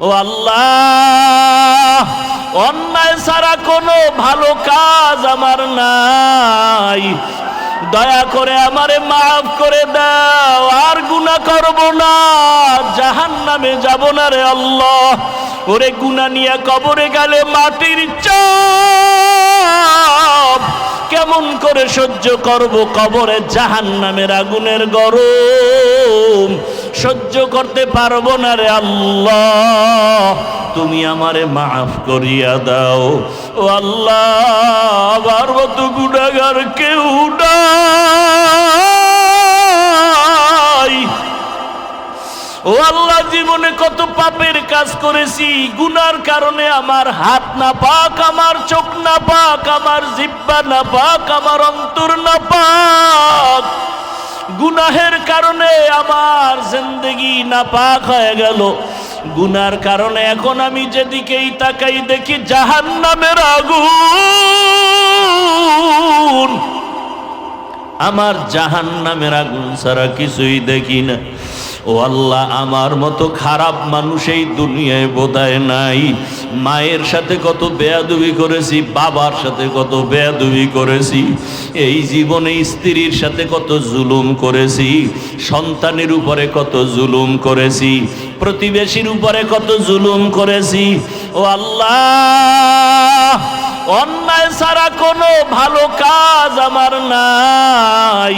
ও আল্লাহ, অন্যায় ছাড়া কোনো ভালো কাজ আমার নাই, দয়া করে আমারে মাফ করে দাও, আর গুনাহ করব না, জাহান্নামে যাব না রে আল্লাহ। ওরে গুনাহ নিয়ে কবরে গেলে মাটির চাপ কেমন করে সহ্য করব, কবরে জাহান্নামের আগুনের গরম সহ্য করতে পারবো না রে আল্লাহ, তুমি আমারে মাফ করিয়া দাও। ও আল্লাহ, আমার মতো গুনাহগার কেউ নাই। ও আল্লাহ, জীবনে কত পাপের কাজ করেছি, গুনার কারণে আমার হাত না পাক, আমার চোখ না পাক, আমার জিহ্বা না পাক, আমার অন্তর না পাক। গুনাহের কারণে আমার জিন্দেগি নাপাক হয়ে গেল। গুনার কারণে এখন আমি যেদিকেই তাকাই দেখি জাহান্নামের আগুন, আমার জাহান্নামের আগুন ছাড়া কিছুই দেখি না। ও আল্লাহ, আমার মতো খারাপ মানুষ এই দুনিয়ায় বোধহয় নাই। মায়ের সাথে কত বেয়াদবি করেছি, বাবার সাথে কত বেয়াদবি করেছি, এই জীবনে স্ত্রীর সাথে কত জুলুম করেছি, সন্তানের উপরে কত জুলুম করেছি, প্রতিবেশীর উপরে কত জুলুম করেছি। ও আল্লাহ, অন্যায় ছাড়া কোনো ভালো কাজ আমার নাই।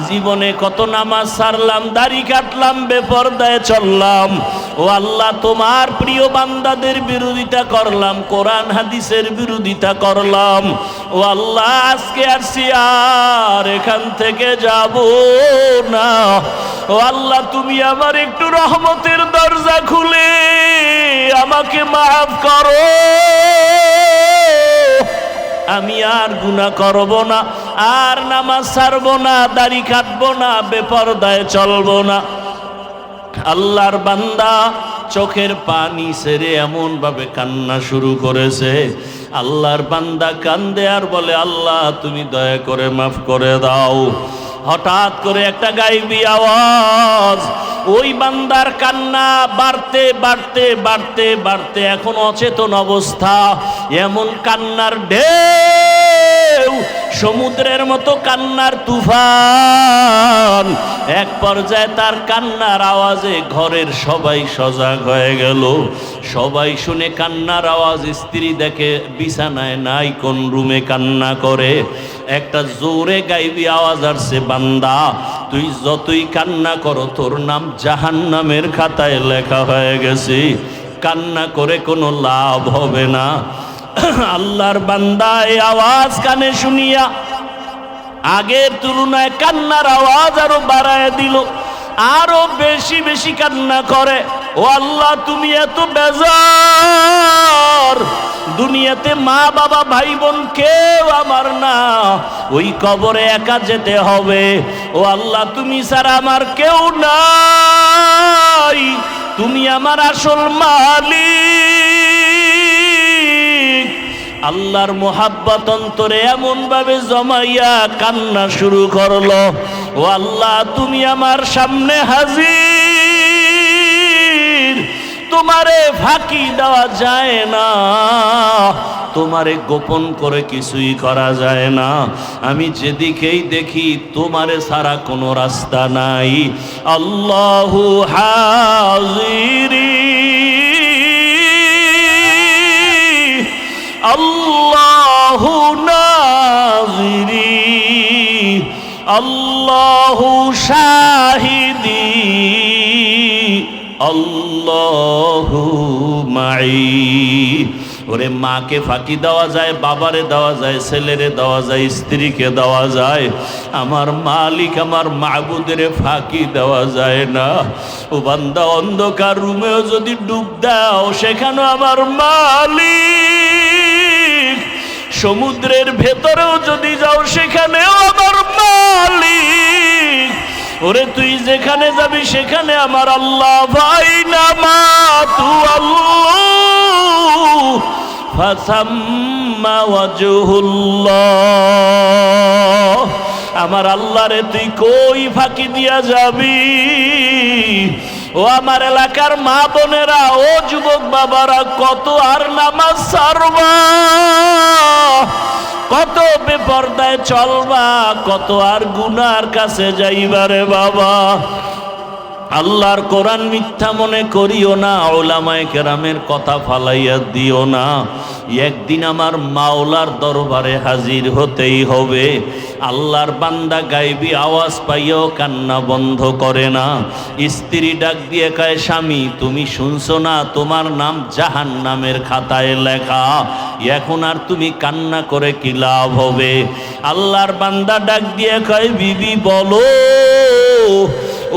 জীবনে কত নামাজ ছাড়লাম, দাড়ি কাটলাম, বেপরদায় চললাম। ও আল্লাহ, তোমার প্রিয় বান্দাদের বিরোধিতা করলাম, কোরআন হাদিসের বিরোধিতা করলাম। ও আল্লাহ, আজকে আসছি, আর এখান থেকে যাব না। ও আল্লাহ, তুমি আমার একটু রহমতের দরজা খুলে আমাকে মাফ করো। আমি আর গুনাহ করব না, আর নামাজ ছাড়ব না, দাড়ি কাটব না, বেপরদায় চলব না। আল্লাহর বান্দা চোখের পানি ছেড়ে এমন ভাবে কান্না শুরু করেছে। আল্লাহর বান্দা কান্দে আর বলে, আল্লাহ তুমি দয়া করে মাফ করে দাও। হঠাৎ করে একটা গায়েবী আওয়াজ, ওই বান্দার কান্না বাড়তে বাড়তে বাড়তে বাড়তে এখন অচেতন অবস্থা। এমন কান্নার ঢেউ, সমুদ্রের মতো কান্নার তুফান। এক পর্যায়ে তার কান্নার আওয়াজে ঘরের সবাই সজাগ হয়ে গেল। সবাই শুনে কান্নার আওয়াজ, স্ত্রী দেখে বিছানায় নাই, কোন রুমে কান্না করে। একটা জোরে গাইবি আওয়াজ আসছে, বান্দা তুই যতই কান্না করো তোর নাম জাহান্নামের খাতায় লেখা হয়ে গেছে, কান্না করে কোনো লাভ হবে না। আল্লাহর বান্দা এই আওয়াজ কানে শুনিয়া আগের তুলনায় কান্নার আওয়াজ আরো বাড়ায় দিল, আরো বেশি বেশি কান্না করে। ও আল্লাহ, তুমি এত বেজার, দুনিয়াতে মা বাবা ভাই বোন কেউ আমার না, ওই কবরে একা যেতে হবে। ও আল্লাহ, তুমি ছাড়া আমার কেউ নাই, তুমি আমার আসল মালিক। আল্লাহর মোহাব্বত অন্তরে এমন ভাবে জমাইয়া কান্না শুরু করলো। ও আল্লাহ, তুমি আমার সামনে হাজির, তোমারে ফাঁকি দেওয়া যায় না, তোমারে গোপন করে কিছুই করা যায় না। আমি যেদিকেই দেখি তোমারে ছাড়া কোনো রাস্তা নাই। আল্লাহু হাজিরি, আল্লাহু নাজিরি, আল্লাহু শাহিদি, আল্লাহু মাই। ওরে মাকে ফাঁকি দেওয়া যায়, বাবারে দেওয়া যায়, ছেলেরে দেওয়া যায়, স্ত্রীকে দেওয়া যায়, আমার মালিক আমার মাবুদের ফাঁকি দেওয়া যায় না। ও বান্দা, অন্ধকার রুমেও যদি ডুব দাও সেখানেও আমার মালিক, সমুদ্রের ভেতরেও যদি যাও সেখানেও আমার মালিক। ওরে তুই যেখানে যাবি সেখানে আমার আল্লাহ। ভাই নামা তু আল্লাহ ফাসাম্মা ওয়াজহুল্লাহ, আমার আল্লাহরে তুই কই ফাঁকি দিয়া যাবি? ও আমার এলাকার মা বোনেরা, ও যুবক বাবারা, কত আর নামাজ ছাড়বা, কত বেপরদায় চলবা, কত আর গুনার কাছে যাইবারে বাবা। আল্লাহর কোরআন মিথ্যা মনে করিও না, উলামায়ে কেরামের কথা ফালাইয়া দিও না। একদিন আমার মাওলার দরবারে হাজির হতেই হবে। আল্লাহর বান্দা গায়বী আওয়াজ পাইয়াও কান্না বন্ধ করে না। স্ত্রী ডাক দিয়ে কয়, স্বামী তুমি শুনছো না, তোমার নাম জাহান্নামের খাতায় লেখা, এখন আর তুমি কান্না করে কি লাভ হবে? আল্লাহর বান্দা ডাক দিয়ে কয়, বিবি বলো,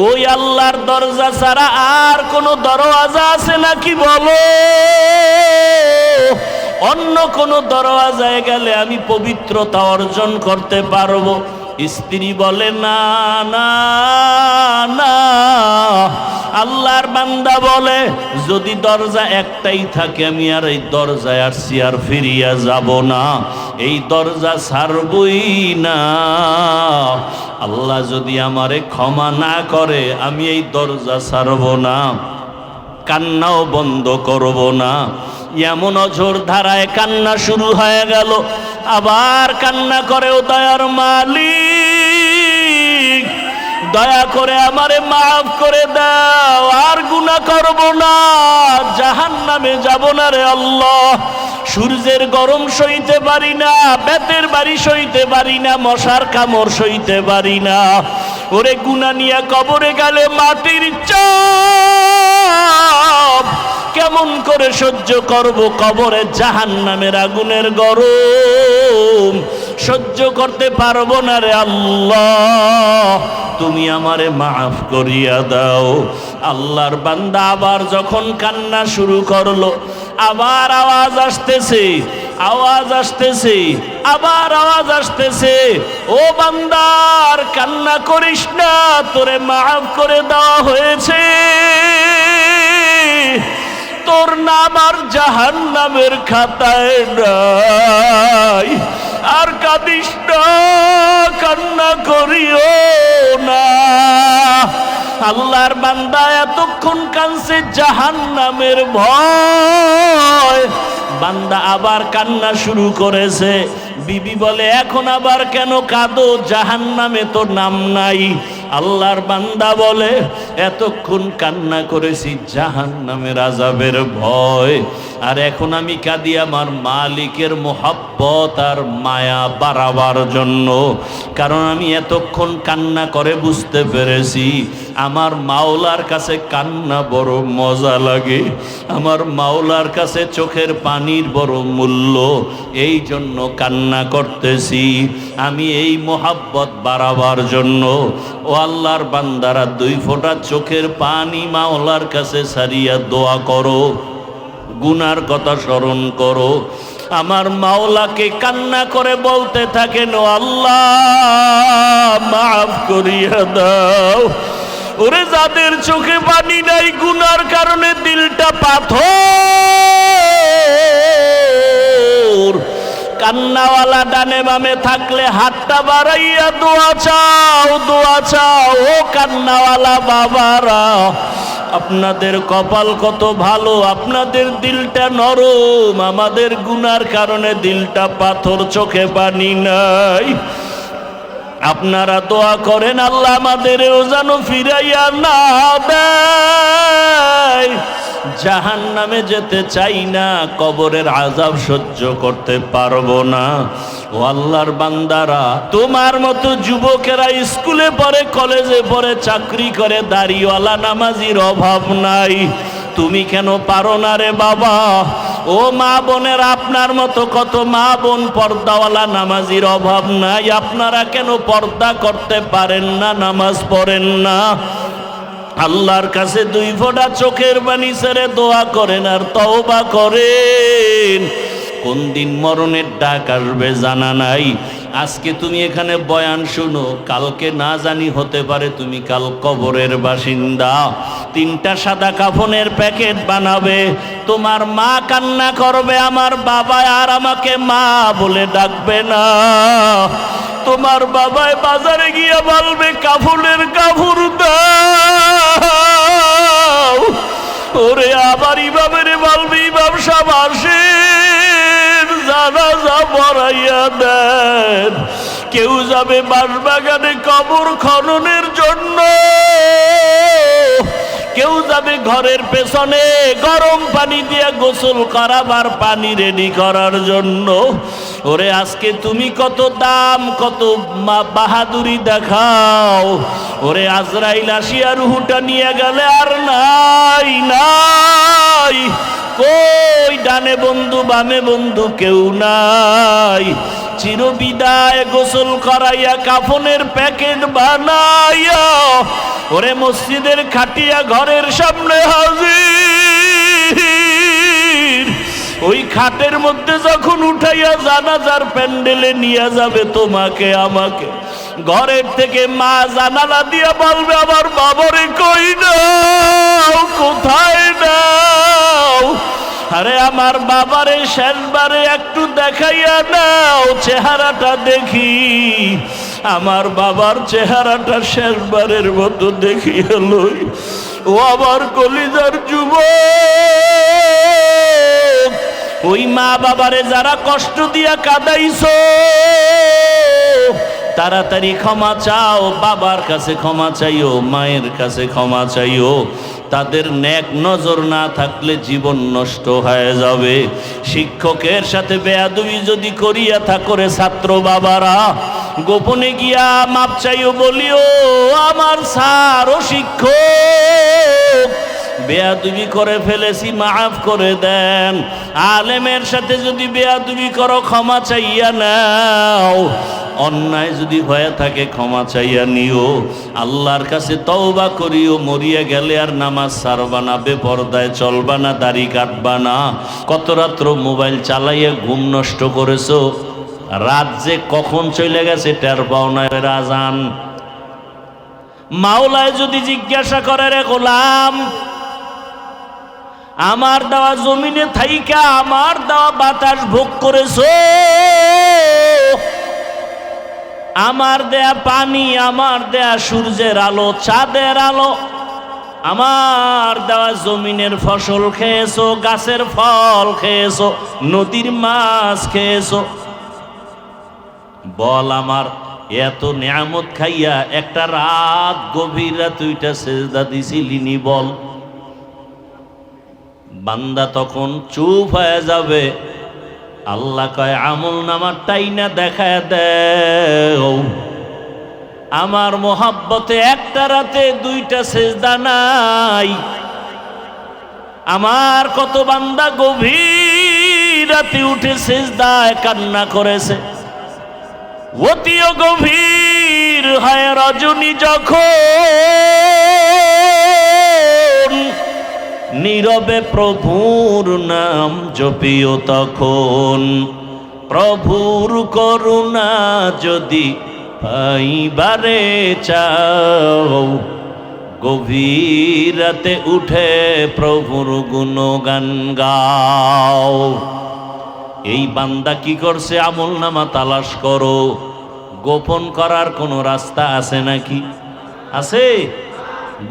ওই আল্লাহর দরজা ছাড়া আর কোনো দরওয়াজা আছে নাকি বলো, অন্য কোনো দরওয়াজায় গেলে আমি পবিত্রতা অর্জন করতে পারবো? স্ত্রী বলে, না না না। আল্লাহর বান্দা বলে, যদি দরজা একটাই থাকে আমি আর এই দরজায় আসছি আর ফিরিয়া যাব না, এই দরজা ছাড়বই না। আল্লাহ যদি আমারে ক্ষমা না করে আমি এই দরজা ছাড়ব না, কান্নাও বন্ধ করব না। এমন অঝোর ধারায় কান্না শুরু হয়ে গেল। আবার কান্না করে, ও দয়ার মালিক, দয়া করে আমারে মাফ করে দাও, আর গুনাহ করব না, জাহান্নামে যাব না রে আল্লাহ। সূর্যের গরম সইতে পারি না, বেতের বাড়ি সইতে পারি না, মশার কামড় সইতে পারি না। ওরে গুনাহ নিয়ে কবরে গেলে মাটির চাপ কেমন করে সহ্য করব? কবরে জাহান্নামের আগুনের গরম সহ্য করতে পারবো না রে আল্লাহ, তুমি আমারে মাফ করিয়া দাও। আল্লাহর বান্দা আবার যখন কান্না শুরু করলো, আবার আওয়াজ আসতেছে, আওয়াজ আসতেছে, আবার আওয়াজ আসতেছে, ও বান্দার কান্না করিস না, তোরে মাফ করে দেওয়া হয়েছে, তোর নাম আর জাহান্নামের খাতায় নাই, আর কাঁদিস না, কান্না করিও না। আল্লাহর বান্দা এতক্ষণ কাঁদছে জাহান্নামের ভয়, বান্দা আবার কান্না শুরু করেছে। বিবি বলে, এখন আবার কেন কাঁদো, জাহান্নামে তো নাম নাই। আল্লাহর বান্দা বলে, এতক্ষণ কান্না করেছি জাহান্নামের আযাবের ভয়, আর এখন আমি কাঁদি আমার মালিকের মোহাব্বত আর মায়া বাড়াবার জন্য। কারণ আমি এতক্ষণ কান্না করে বুঝতে পেরেছি আমার মাওলার কাছে কান্না বড় মজা লাগে, আমার মাওলার কাছে চোখের পানির বড় মূল্য, এই জন্য কান্না করতেছি আমি এই মোহাব্বত বাড়াবার জন্য। ও আল্লাহর বান্দারা, 2 ফোঁটা চোখের পানি মাওলার কাছে সারিয়া দোয়া করো, গুনার কথা স্মরণ করো, আমার মাওলাকে কান্না করে বলতে থাকেন, ও আল্লাহ মাফ করিয়া দাও। ওরে যাদের চোখে পানি নাই, গুনার কারণে দিলটা পাথর, কান্নাওয়ালা ডানে বামে থাকলে হাতটা বাড়াইয়া দোয়া চাও, দোয়া চাও। ও কান্নাওয়ালা বাবারা, আপনাদের কপাল কত ভালো, আপনাদের দিলটা নরম, আমাদের গুনার কারণে দিলটা পাথর, চোখে পানি নাই। আপনারা দোয়া করেন আল্লাহ আমাদেরও যেন ফিরাইয়া না দেয়। জাহান্নামে যেতে চাই না, কবরের আযাব সহ্য করতে পারবো না। ও আল্লাহর বান্দারা, তোমার মতো যুবকেরা স্কুলে পড়ে, কলেজে পড়ে, চাকরি করে, দাড়িওয়ালা নামাজির অভাব নাই, তুমি কেন পারো না রে বাবা? ও মা বোনের, আপনার মতো কত মা বোন পর্দাওয়ালা নামাজির অভাব নাই, আপনারা কেন পর্দা করতে পারেন না, নামাজ পড়েন না? আল্লাহর কাছে 2 ফোঁটা চোখের পানি ছেড়ে দোয়া করেন আর তওবা করেন। কোন দিন মরণের ডাক আসবে জানা নাই। আজকে তুমি এখানে বয়ান শুনো, কালকে না জানি হতে পারে তুমি কাল কবরের বাসিন্দা। 3টা সাদা কাফনের প্যাকেট বানাবে, তোমার মা কান্না করবে, আমার বাবা আর আমাকে মা বলে ডাকবে না। তোমার বাবাই বাজারে গিয়ে বলবে, কাফনের কাপড় দাও, ওরে আবার ইমামের বলবি ইমাম সাহেব আসেন, জানাজা পড়াইয়া দেন। কেউ যাবে বাঁশবাগানে কবর খননের জন্য, কেউ যাবে ঘরের পেছনে গরম পানি দিয়ে গোসল করাবার পানি রেডি করার জন্য। ওরে আজকে তুমি কত দাম, কত বাহাদুরি দেখাও। ওরে আজরাইল আসিয়া রুহুটা নিয়ে গেলে আর নাই নাই, কই ডানে বন্ধু বামে বন্ধু কেউ নাই। চিরবিদায় গোসল করাইয়া কাফনের প্যাকেট বানাইয়া ওরে মসজিদের খাটিয়া ঘরের সামনে হাজির। ওই খাটের মধ্যে যখন উঠাইয়া জানাজার প্যান্ডেলে নিয়ে যাবে তোমাকে আমাকে, ঘরের থেকে মা জানালা দিয়া বলবে আমার বাবারে কই নাও, কোথায় নাও? আরে আমার বাবারে শেষবারে একটু দেখাইয়া নাও, চেহারাটা দেখি। আমার বাবার চেহারাটা শেষবারের মতো দেখিয়া লই। ও আমার কলিজার যুবক, ওই মা বাবারে যারা কষ্ট দিয়া কাঁদাইছো তাড়াতাড়ি ক্ষমা চাও, বাবার কাছে ক্ষমা চাইও, মায়ের কাছে ক্ষমা চাইও। তাদের নেক নজর না থাকলে জীবন নষ্ট হয়ে যাবে। শিক্ষকের সাথে বেয়াদবি যদি করিয়া থাকরে ছাত্র বাবারা, গোপনে গিয়া মাপ চাইও, বলিও আমার স্যার ও শিক্ষক বেয়াদবি করে ফেলেছি, মাফ করে দেন। আলেমের সাথে যদি বেয়াদবি করো ক্ষমা চাইয়া নাও, অন্যায় যদি হয়ে থাকে ক্ষমা চাইয়া নিও, আল্লাহর কাছে তওবা করিও। মরিয়া গেলে আর নামাজ ছাড়বা না, বেপরদায় চলবা না, দাড়ি কাটবা না। কত রাত্র মোবাইল চালাইয়া ঘুম নষ্ট করেছো, রাত যে কখন চলে গেছে টের পাও না। আজান মাওলায় যদি জিজ্ঞাসা করে, রে গোলাম আমার দেওয়া জমিনে থাইকা আমার দেওয়া বাতাস ভোগ করেছো, আমার দেয়া পানি, আমার দেয়া সূর্যের আলো, চাঁদের আলো, আমার দেওয়া জমিনের ফসল খেয়েছো, গাছের ফল খেয়েছো, নদীর মাছ খেয়েছো, বল আমার এত নিয়ামত খাইয়া একটা রাত গভীর রাত তুইটা সেজদা দিছিলিনি বল? বান্দা তখন চুপ হয়ে যাবে। আল্লাহ কয় আমল নামাটাই না দেখায় দেও, আমার মোহাব্বতে একটা রাতে দুইটা সেজদা নাই। আমার কত বান্দা গভীর রাতে উঠে সেজদায় কান্না করেছে। অতিও গভীর হয় রজনী যখন, নীরবে প্রভুর নাম জপিও তখন। প্রভুর করুণা যদি পাইবারে চাও, গভীর রাতে উঠে প্রভুর গুণগান গাও। এই বান্দা কি করছে? আমল নামা তালাশ করো। গোপন করার কোনো রাস্তা আছে নাকি? আছে?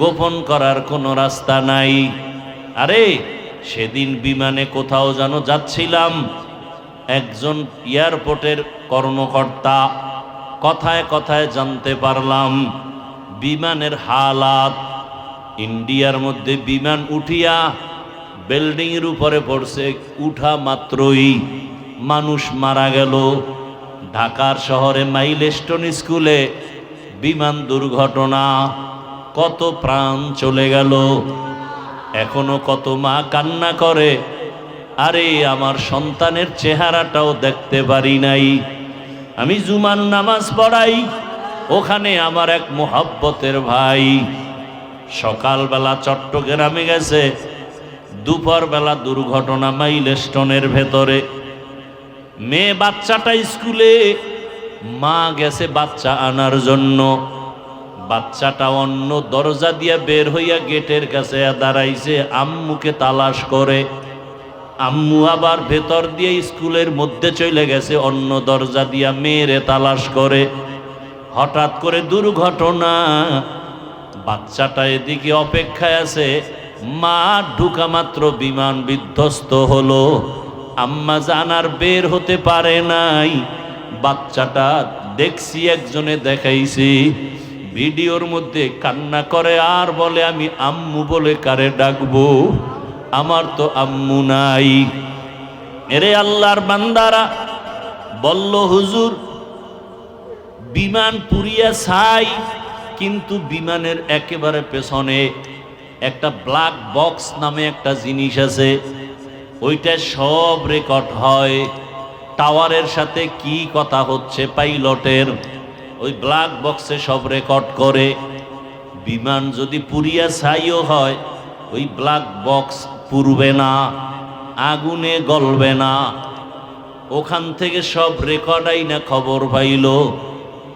গোপন করার কোনো রাস্তা নাই। আরে সেদিন বিমানে কোথাও যেন যাচ্ছিলাম, একজন এয়ারপোর্টের কর্মকর্তা, কথায় কথায় জানতে পারলাম বিমানের হালাত। ইন্ডিয়ার মধ্যে বিমান উঠিয়া বিল্ডিংয়ের উপরে পড়ছে, উঠা মাত্রই মানুষ মারা গেল। ঢাকার শহরে মাইলস্টোন স্কুলে বিমান দুর্ঘটনা, কত প্রাণ চলে গেল। এখনো কত মা কান্না করে, আরে আমার সন্তানের চেহারাটাও দেখতে পারি নাই। আমি জুমার নামাজ পড়াই, ওখানে আমার এক মোহাব্বতের ভাই সকালবেলা চট্টগ্রামে গেছে, দুপুরবেলা দুর্ঘটনা মাইলস্টোনের ভেতরে। মেয়ে বাচ্চাটা স্কুলে, মা গেছে বাচ্চা আনার জন্য। বাচ্চাটা অন্য দরজা দিয়ে বের হইয়া গেটের কাছে দাঁড়াইছে, আম্মুকে তালাশ করে। আম্মু আবার ভেতর দিয়ে স্কুলের মধ্যে চলে গেছে, অন্য দরজা দিয়া মেয়েরে তালাশ করে। হঠাৎ করে দুর্ঘটনা, বাচ্চাটা এদিকে অপেক্ষায় আছে, মা ঢুকা মাত্র বিমান বিধ্বস্ত হলো। আম্মা জান আর বের হতে পারে নাই। বাচ্চাটা দেখছি, একজনে দেখাইছি ভিডিওর মধ্যে, কান্না করে আর বলে, আমি আম্মু বলে কারে ডাকবো, আমার তো আম্মু নাই। এরে আল্লাহর বান্দারা, বলল হুজুর বিমান পুড়িয়া ছাই, কিন্তু বিমানের একেবারে পেছনে একটা ব্ল্যাক বক্স নামে একটা জিনিস আছে, ওইটা সব রেকর্ড হয়। টাওয়ারের সাথে কি কথা হচ্ছে পাইলটের, ওই ব্ল্যাক বক্সে সব রেকর্ড করে। বিমান যদি পুড়িয়া ছাইও হয়, ওই ব্ল্যাক বক্স পুড়বে না, আগুনে গলবে না। ওখান থেকে সব রেকর্ড আইনা খবর পাইল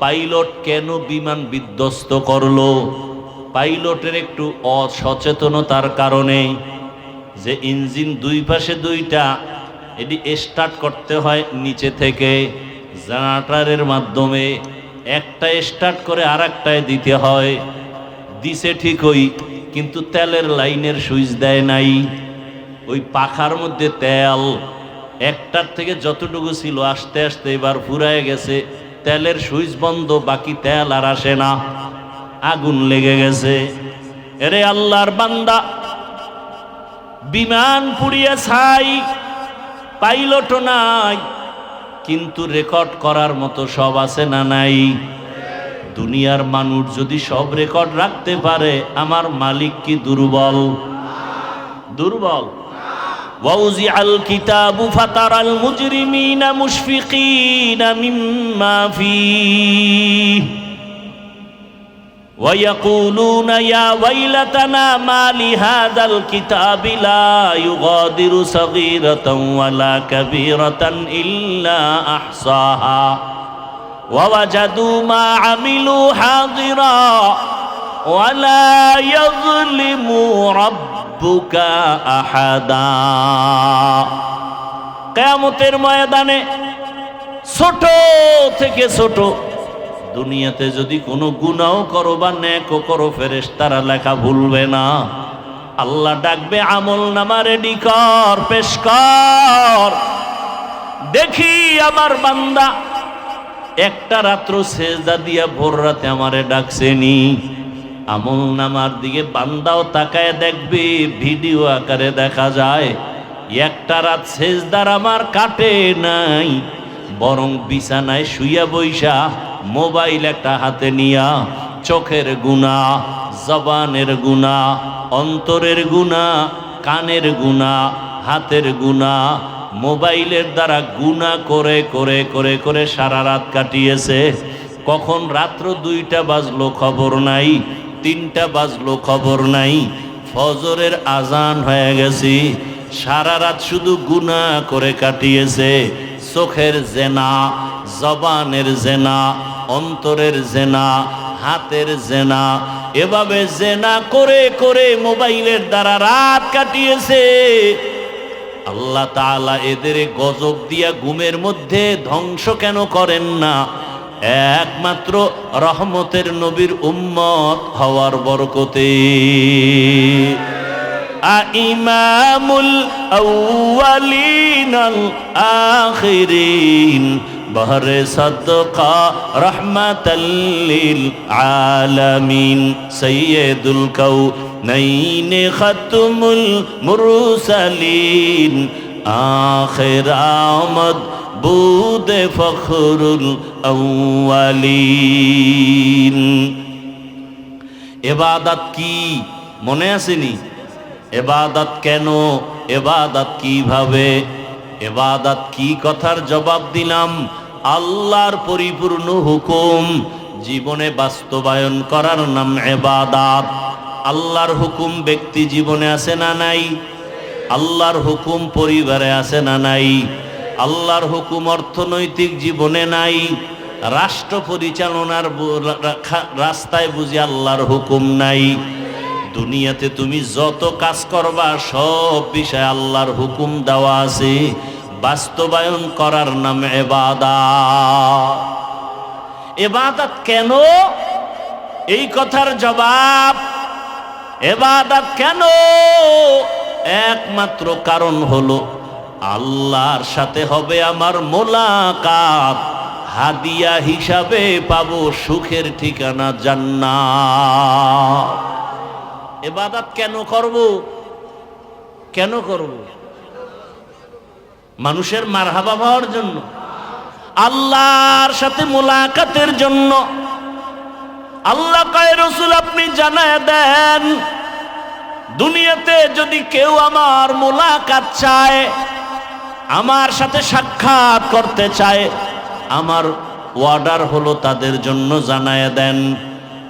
পাইলট কেন বিমান বিধ্বস্ত করলো। পাইলটের একটু অসচেতনতার কারণে, যে ইঞ্জিন দুই পাশে দুইটা, এটি স্টার্ট করতে হয় নিচে থেকে জেনারেটরের মাধ্যমে, একটা স্টার্ট করে আর একটায় দিতে হয়। দিছে ঠিকই, কিন্তু তেলের লাইনের সুইচ দেয় নাই। ওই পাখার মধ্যে তেল একটার থেকে যতটুকু ছিল আস্তে আস্তে এবার ফুরায় গেছে, তেলের সুইচ বন্ধ, বাকি তেল আর আসে না, আগুন লেগে গেছে। এরে আল্লাহর বান্দা, বিমান পুড়িয়ে ছাই, পাইলটও নাই, কিন্তু রেকর্ড করার মতো সব আছে না নাই? দুনিয়ার মানুষ যদি সব রেকর্ড রাখতে পারে, আমার মালিক কি দুর্বল? দুর্বল? وَوُزِعَ الْكِتَابُ فَتَرَى الْمُجْرِمِينَ مُشْفِقِينَ مِمَّا فِيهِ وَيَقُولُونَ يَا وَيْلَتَنَا مَا لِهَذَا الْكِتَابِ لَا يُغَادِرُ صَغِيرَةً وَلَا كَبِيرَةً إِلَّا أَحْصَاهَا وَوَجَدُوا مَا عَمِلُوا حَاضِرًا وَلَا يَظْلِمُ رَبُّكَ أَحَدًا। কিয়ামতের ময়দানে ছোট থেকে ছোট দুনিয়াতে যদি কোনো গুনাহ করো বা নেকও করো, ফেরেশতারা লেখা ভুলবে না। আল্লাহ ডাকবে, আমল নামা রেডি কর, পেশ কর, দেখি আমার বান্দা একটা রাত্র সেজদা দিয়া ভোর রাতে আমারে ডাকছেনি। আমল নামার দিকে বান্দাও তাকায় দেখবে, ভিডিও আকারে দেখা যায় একটা রাত সেজদার আমার কাটে নাই, বরং বিছানায় শুইয়া বইসা মোবাইল একটা হাতে নিয়া চোখের গুনাহ, জবানের গুনাহ, অন্তরের গুনাহ, কানের গুনাহ, হাতের গুনাহ, মোবাইলের দ্বারা গুনাহ করে করে করে করে সারা রাত কাটিয়েছে। কখন রাত্র 2টা বাজলো খবর নাই, 3টা বাজলো খবর নাই, ফজরের আজান হয়ে গেছে, সারা রাত শুধু গুনাহ করে কাটিয়েছে। চোখের জেনা, জবানের জেনা, অন্তরের জেনা, হাতের জেনা, এভাবে জেনা করে করে মোবাইলের দ্বারা রাত কাটিয়েছে। আল্লাহ তাআলা এদের গজব দিয়া ঘুমের মধ্যে ধ্বংস কেন করেন না? একমাত্র রহমতের নবীর উম্মত হওয়ার বরকতে। ইমামুল আউয়ালিন আল আখিরিন বহরে সাদকা রহমাতাল লিল আলামিন সাইয়্যিদুল কাউনাইন খাতমুল মুরসালিন আখির আমদ বুদে ফখরুল আউয়ালিন। ইবাদত কি মনে আসেনি? ইবাদত কেন? ইবাদত কিভাবে? ইবাদত কি কথার জবাব দিলাম। আল্লাহর পরিপূর্ণ হুকুম জীবনে বাস্তবায়ন করার নাম ইবাদত। আল্লাহর হুকুম ব্যক্তি জীবনে আছে না নাই? আল্লাহর হুকুম পরিবারে আছে না নাই? আল্লাহর হুকুম অর্থনৈতিক জীবনে নাই? রাষ্ট্র পরিচালনার রাস্তায় বুঝি আল্লাহর হুকুম নাই? দুনিয়াতে তুমি যত কাজ করবা সব বিষয়ে আল্লাহর হুকুম দেওয়া আছে, বাস্তবায়ন করার নাম ইবাদত। ইবাদত কেন? এই কথার জবাব ইবাদত কেন? একমাত্র কারণ হলো আল্লাহর সাথে হবে আমার মোলাকাত, হাদিয়া হিসাবে পাবো সুখের ঠিকানা জান্নাত। ইবাদত কেন করব? কেন করব? মানুষের মারহাবা পাওয়ার জন্য, আল্লাহর সাথে মোলাকাতের জন্য। আল্লাহ কয়, রাসূল আপনি জানায় দেন, দুনিয়াতে যদি কেউ আমার মোলাকাত চায়, আমার সাথে সাক্ষাৎ করতে চায়, আমার অর্ডার হলো তাদের জন্য জানায় দেন,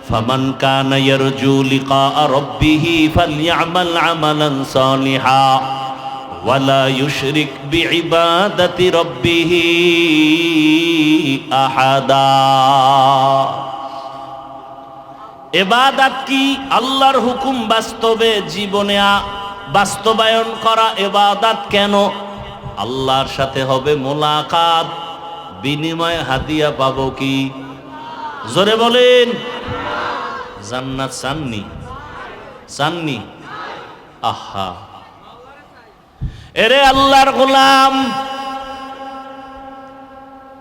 ফামান কানা ইয়ারজু লিকা রাব্বিহি ফালইআমাল আমালান সালিহা ওয়ালা ইউশরিক বিইবাদাতি রাব্বিহি আহাদা। ইবাদত কি? আল্লাহর হুকুম বাস্তবে জীবনে বাস্তবায়ন করা ইবাদত। কেন? আল্লাহর সাথে হবে মোলাকাত, বিনিময়ে হাদিয়া পাবো কি? জোরে বলেন, জান্নাত চাননি? চাননি? আহা, এরে আল্লাহর গোলাম,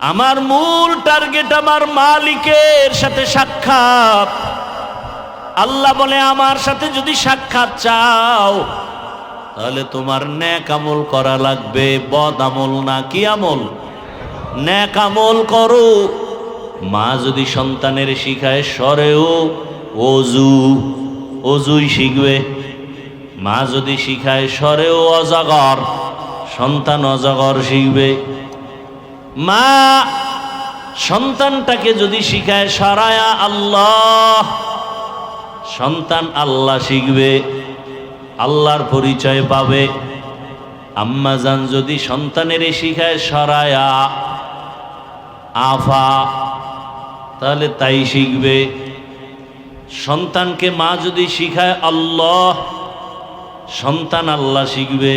আমার মূল টার্গেট আমার মালিকের সাথে সাক্ষাৎ। আল্লাহ বলে, আমার সাথে যদি সাক্ষাৎ চাও তাহলে তোমার নেক আমল করা লাগবে, বদ আমল না। কি আমল? নেক আমল করো। মা যদি সন্তানের শিখায় সরেও অজু, অজুই শিখবে। মা যদি শিখায় সরেও অজাগর, সন্তান অজাগর শিখবে। মা সন্তানটাকে যদি শিখায় সরায়া আল্লাহ, সন্তান আল্লাহ শিখবে, আল্লাহর পরিচয় পাবে। আম্মা জান যদি সন্তানের শিখায় সরায়া আফা, তাহলে তাই শিখবে। সন্তানকে মা যদি শিখায় আল্লাহ, সন্তান আল্লাহ শিখবে।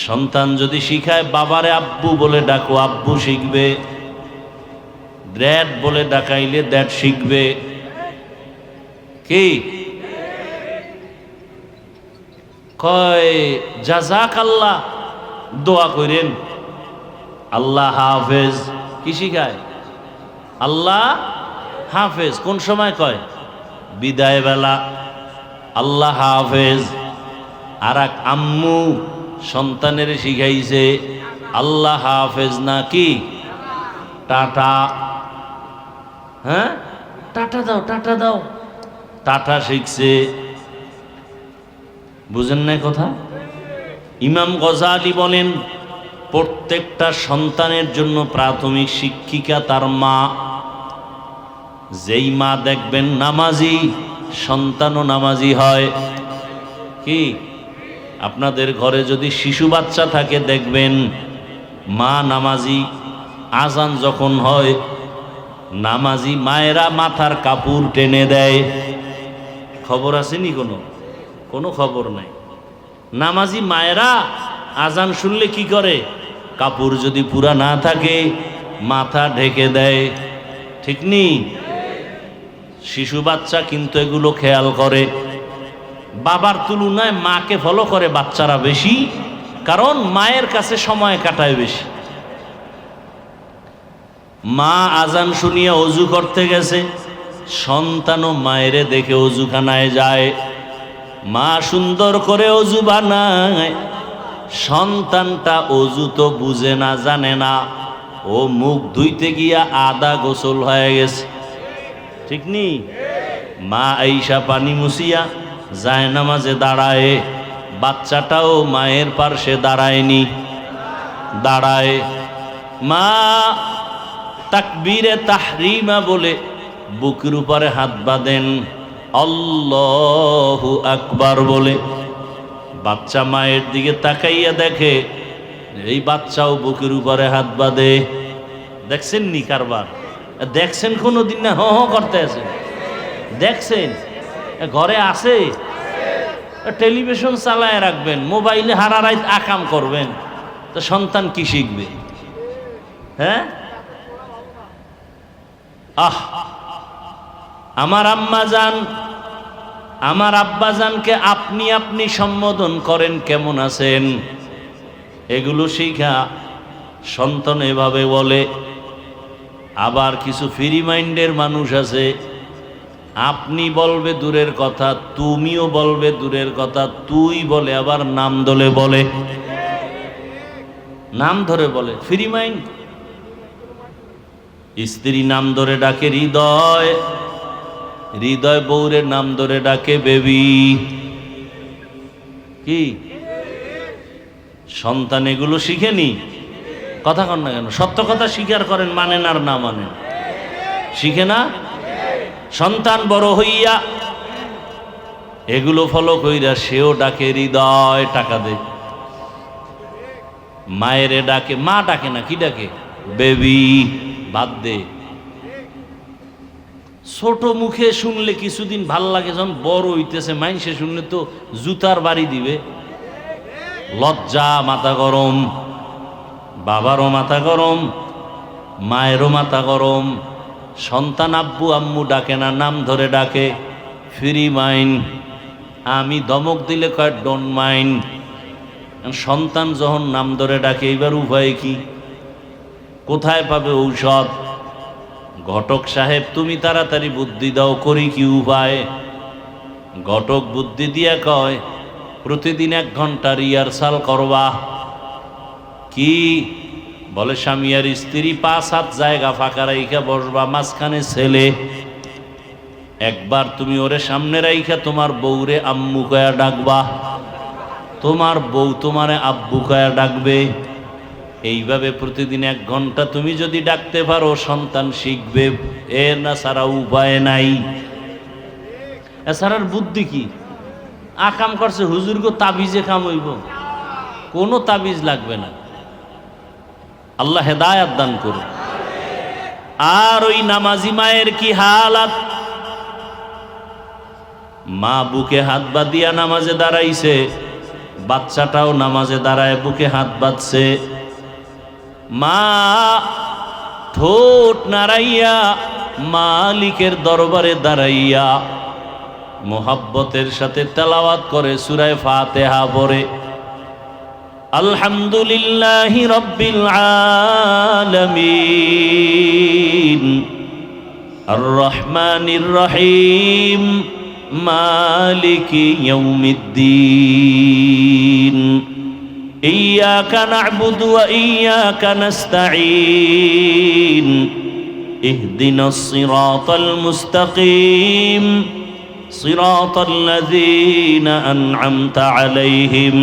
সন্তান যদি শিখায় বাবারে আব্বু বলে ডাকো, আব্বু শিখবে। ড্যাড বলে ডাকাইলে ড্যাড শিখবে। কি কয়? জাযাকাল্লাহ দোয়া করেন, আল্লাহ হাফেজ। কি শিখায়? আল্লাহ হাফেজ। কোন সময় কয়? বিদায় বেলা, আল্লাহ হাফেজ। আর এক আম্মু সন্তানের শিখাইছে আল্লাহ হাফেজ না কি টাটা। হ্যাঁ, টাটা দাও, টাটা দাও, টাটা শিখছে। বুঝেন না কথা? ইমাম গজালি বলেন, প্রত্যেকটা সন্তানের জন্য প্রাথমিক শিক্ষিকা তার মা। যেই মা দেখবেন নামাজি, সন্তানও নামাজি হয়। কি আপনাদের ঘরে যদি শিশু বাচ্চা থাকে, দেখবেন মা নামাজি। আজান যখন হয়, নামাজি মায়েরা মাথার কাপড় টেনে দেয়। খবর আসেনি? কোনো খবর নাই। নামাজি মায়েরা আজান শুনলে কি করে? কাপড় যদি পুরা না থাকে মাথা ঢেকে দেয়। ঠিক নেই? শিশু বাচ্চা কিন্তু এগুলো খেয়াল করে। বাবার তুলনায় মাকে ফলো করে বাচ্চারা বেশি, কারণ মায়ের কাছে সময় কাটায় বেশি। মা আজান শুনিয়া অজু করতে গেছে, সন্তানও মায়েরে দেখে অজুখানায় যায়। মা সুন্দর করে অজু বানায়, সন্তানটা অজু তো বুঝে না, জানে না। ও মুখ ধুইতে গিয়া আদা গোসল হয়ে গেছে। ঠিক নি? মা আইসা পানি মুছিয়া যায় নামাজে দাঁড়ায়, বাচ্চাটাও মায়ের পার্শ্বে দাঁড়ায়নি, দাঁড়ায়। মা তাকবীরে তাহরিমা বলে বুকের উপরে হাত বাঁধেন, আল্লাহু আকবার বলে। বাচ্চা মায়ের দিকে তাকাইয়া দেখে এই বাচ্চাও বুকের উপরে হাত বাঁধে। দেখছেন নি কারবার? দেখছেন কোনোদিন? না হ করতে আছেন? দেখছেন? ঘরে আছে? টেলিভিশন চালায় রাখবেন, মোবাইলে হারা রাত আকাম করবেন, তো সন্তান কি শিখবে? হ্যাঁ, আমার আম্মা জান আমার আব্বাজানকে আপনি আপনি সম্বোধন করেন, কেমন আছেন, এগুলো শিখা সন্তান এভাবে বলে। আবার কিছু ফ্রি মাইন্ডের মানুষ আছে, আপনি বলবে দূরের কথা, তুমিও বলবে দূরের কথা, তুই বলে আবার নাম ধরে বলে, নাম ধরে বলে, ফ্রি মাইন্ড। স্ত্রী নাম ধরে ডাকে হৃদয়, হৃদয় বউরের নাম ধরে ডাকে বেবি। কি সন্তান এগুলো শিখেনি? কথা কন না কেন? সত্য কথা স্বীকার করেন, মানেন আর না মানেন, শিখে না? সন্তান বড় হইয়া এগুলো ফলো কইরা সেও ডাকে হৃদয়, টাকা দে। মায়েরে ডাকে, মা ডাকে না, কি ডাকে? বেবি, বাদ দে। ছোট মুখে শুনলে কিছুদিন ভাল লাগে, যখন বড় হইতেছে মাইনসে শুনলে তো জুতার বাড়ি দিবে। লজ্জা, মাথা গরম, বাবারও মাথা গরম, মায়েরও মাথা গরম। সন্তান আব্বু আম্মু ডাকে না, নাম ধরে ডাকে, ফ্রি মাইন্ড। আমি ধমক দিলে কয় ডোন্ট মাইন্ড। সন্তান যখন নাম ধরে ডাকে, এবার উপায় কি? কোথায় পাবে ঔষধ? ঘটক সাহেব তুমি তাড়াতাড়ি বুদ্ধি দাও, করি কি উপায়? ঘটক বুদ্ধি দিয়া কয় প্রতিদিন 1 ঘন্টা রিহার্সাল করবা। কি বলে? স্বামী আর স্ত্রী 5-7 জায়গা ফাঁকা রাইখা বসবা, মাঝখানে ছেলে। একবার তুমি ওরে সামনে রাইখা তোমার বউরে আম্মু কয়া ডাকবা, তোমার বউ তোমারে আব্বু কয়া ডাকবে। এইভাবে প্রতিদিন 1 ঘন্টা তুমি যদি ডাকতে পারো, সন্তান শিখবে। এর না সারা উপায় নাই। এছাড়ার বুদ্ধি কি? আকাম করছে হুজুর গো, তাবিজে কাম হইব? কোনো তাবিজ লাগবে না। আল্লাহ হেদায়াত দান করুন। আর ওই নামাজি মায়ের কি হালাত? মা বুকে হাত বাঁধিয়া নামাজে দাঁড়াইছে, বাচ্চাটাও নামাজে দাঁড়ায় বুকে হাত বাঁধছে। মা ঠোঁট নাড়াইয়া মালিকের দরবারে দাঁড়াইয়া মোহাব্বতের সাথে তেলাওয়াত করে সূরা ফাতিহা পড়ে, আলহামদুলিল্লাহি রাব্বিল আলামিন আর রহমানির রহিম মালিকি ইয়াউমিদ্দিন ইয়্যাকা না'বুদু ওয়া ইয়্যাকা নাস্তাঈন ইহদিনাস সিরাতাল মুস্তাকিম সিরাতাল লাযীনা আন'আমতা আলাইহিম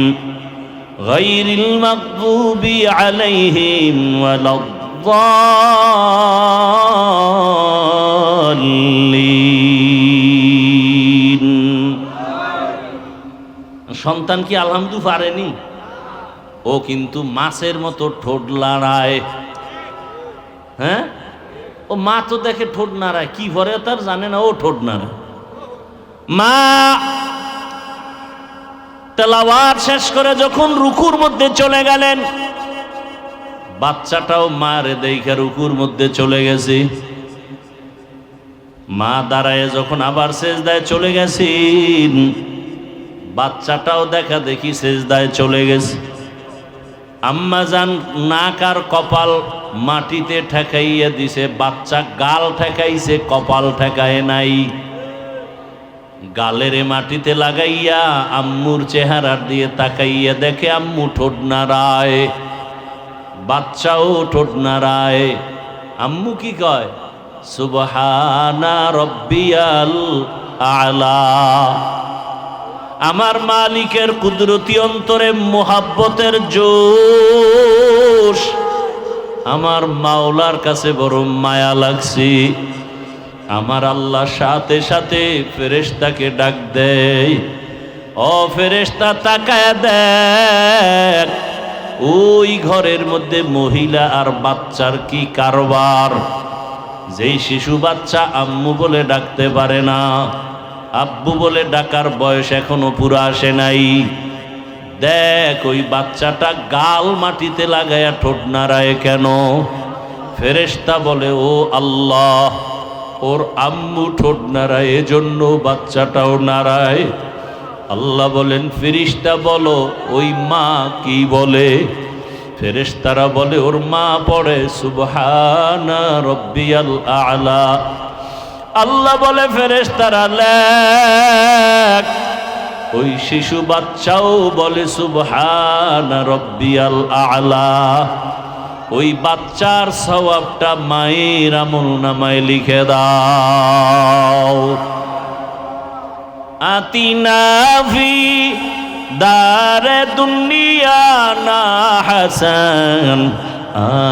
গায়রিল মাগদুবি আলাইহিম ওয়ালাদ-দাল্লিন। সন্তান কি আলহামদু পারেনি? ও কিন্তু মাছের মতো ঠোঁট নাড়ায়। হ্যাঁ, ও মা তো দেখে ঠোঁট নাড়ায়, কি ভরে তার জানে না, ও ঠোঁট নাড়ায়। মা তেলাওয়াত শেষ করে যখন রুকুর মধ্যে চলে গেলেন, বাচ্চাটাও মারে দেখে রুকুর মধ্যে চলে গেছে। মা দাঁড়ায় যখন আবার সেজদায় চলে গেছেন, বাচ্চাটাও দেখা দেখি সেজদায় চলে গেছে। আম্মা জান নাক আর কপাল মাটিতে ঠেকাইয়া দিছে, বাচ্চা গাল ঠেকাইছে, কপাল ঠেকায় নাই। গালেরে মাটিতে লাগাইয়া আম্মুর চেহারার দিয়ে তাকাইয়া দেখে আম্মু ঠোঁট নাড়ায়, বাচ্চাও ঠোঁট নাড়ায়। আম্মু কি কয়? সুবহানা রব্বিয়াল আলা। আমার মালিকের কুদরতি অন্তরে মোহাব্বতের জোশ, আমার মাওলার কাছে বড় মায়া লাগছে। আমার আল্লাহ সাথে সাথে ফেরেশতাকে ডাক দেয়, ও ফেরেশতা তাকায় দেখ, ওই ঘরের মধ্যে মহিলা আর বাচ্চার কি কারবার। যেই শিশু বাচ্চা আম্মু বলে ডাকতে পারে না, আব্বু বলে ডাকার বয়স এখনো পুরো আসে নাই, দেখ ওই বাচ্চাটা গাল মাটিতে লাগায়া ঠোঁট নাড়ায় কেন? ফেরেশতা বলে, ও আল্লাহ, ওর আম্মু ঠোঁট নাড়ায়, এজন্য বাচ্চাটাও নাড়ায়। আল্লাহ বলেন ফেরেশতা বলো ওই মা কি বলে? ফেরেশতারা বলে ওর মা পড়ে সুবহানা রব্বিয়াল আ'লা। আল্লাহ বলে ফেরেশতারা লেখ। ওই শিশু বাচ্চাও বলে সুবহানা রব্বিয়াল আ'লা। ওই বাচ্চার সওয়াবটা মায়ের আমলনামায় লিখে দাও। আতিনা ফি দারে দুনিয়া না হাসান,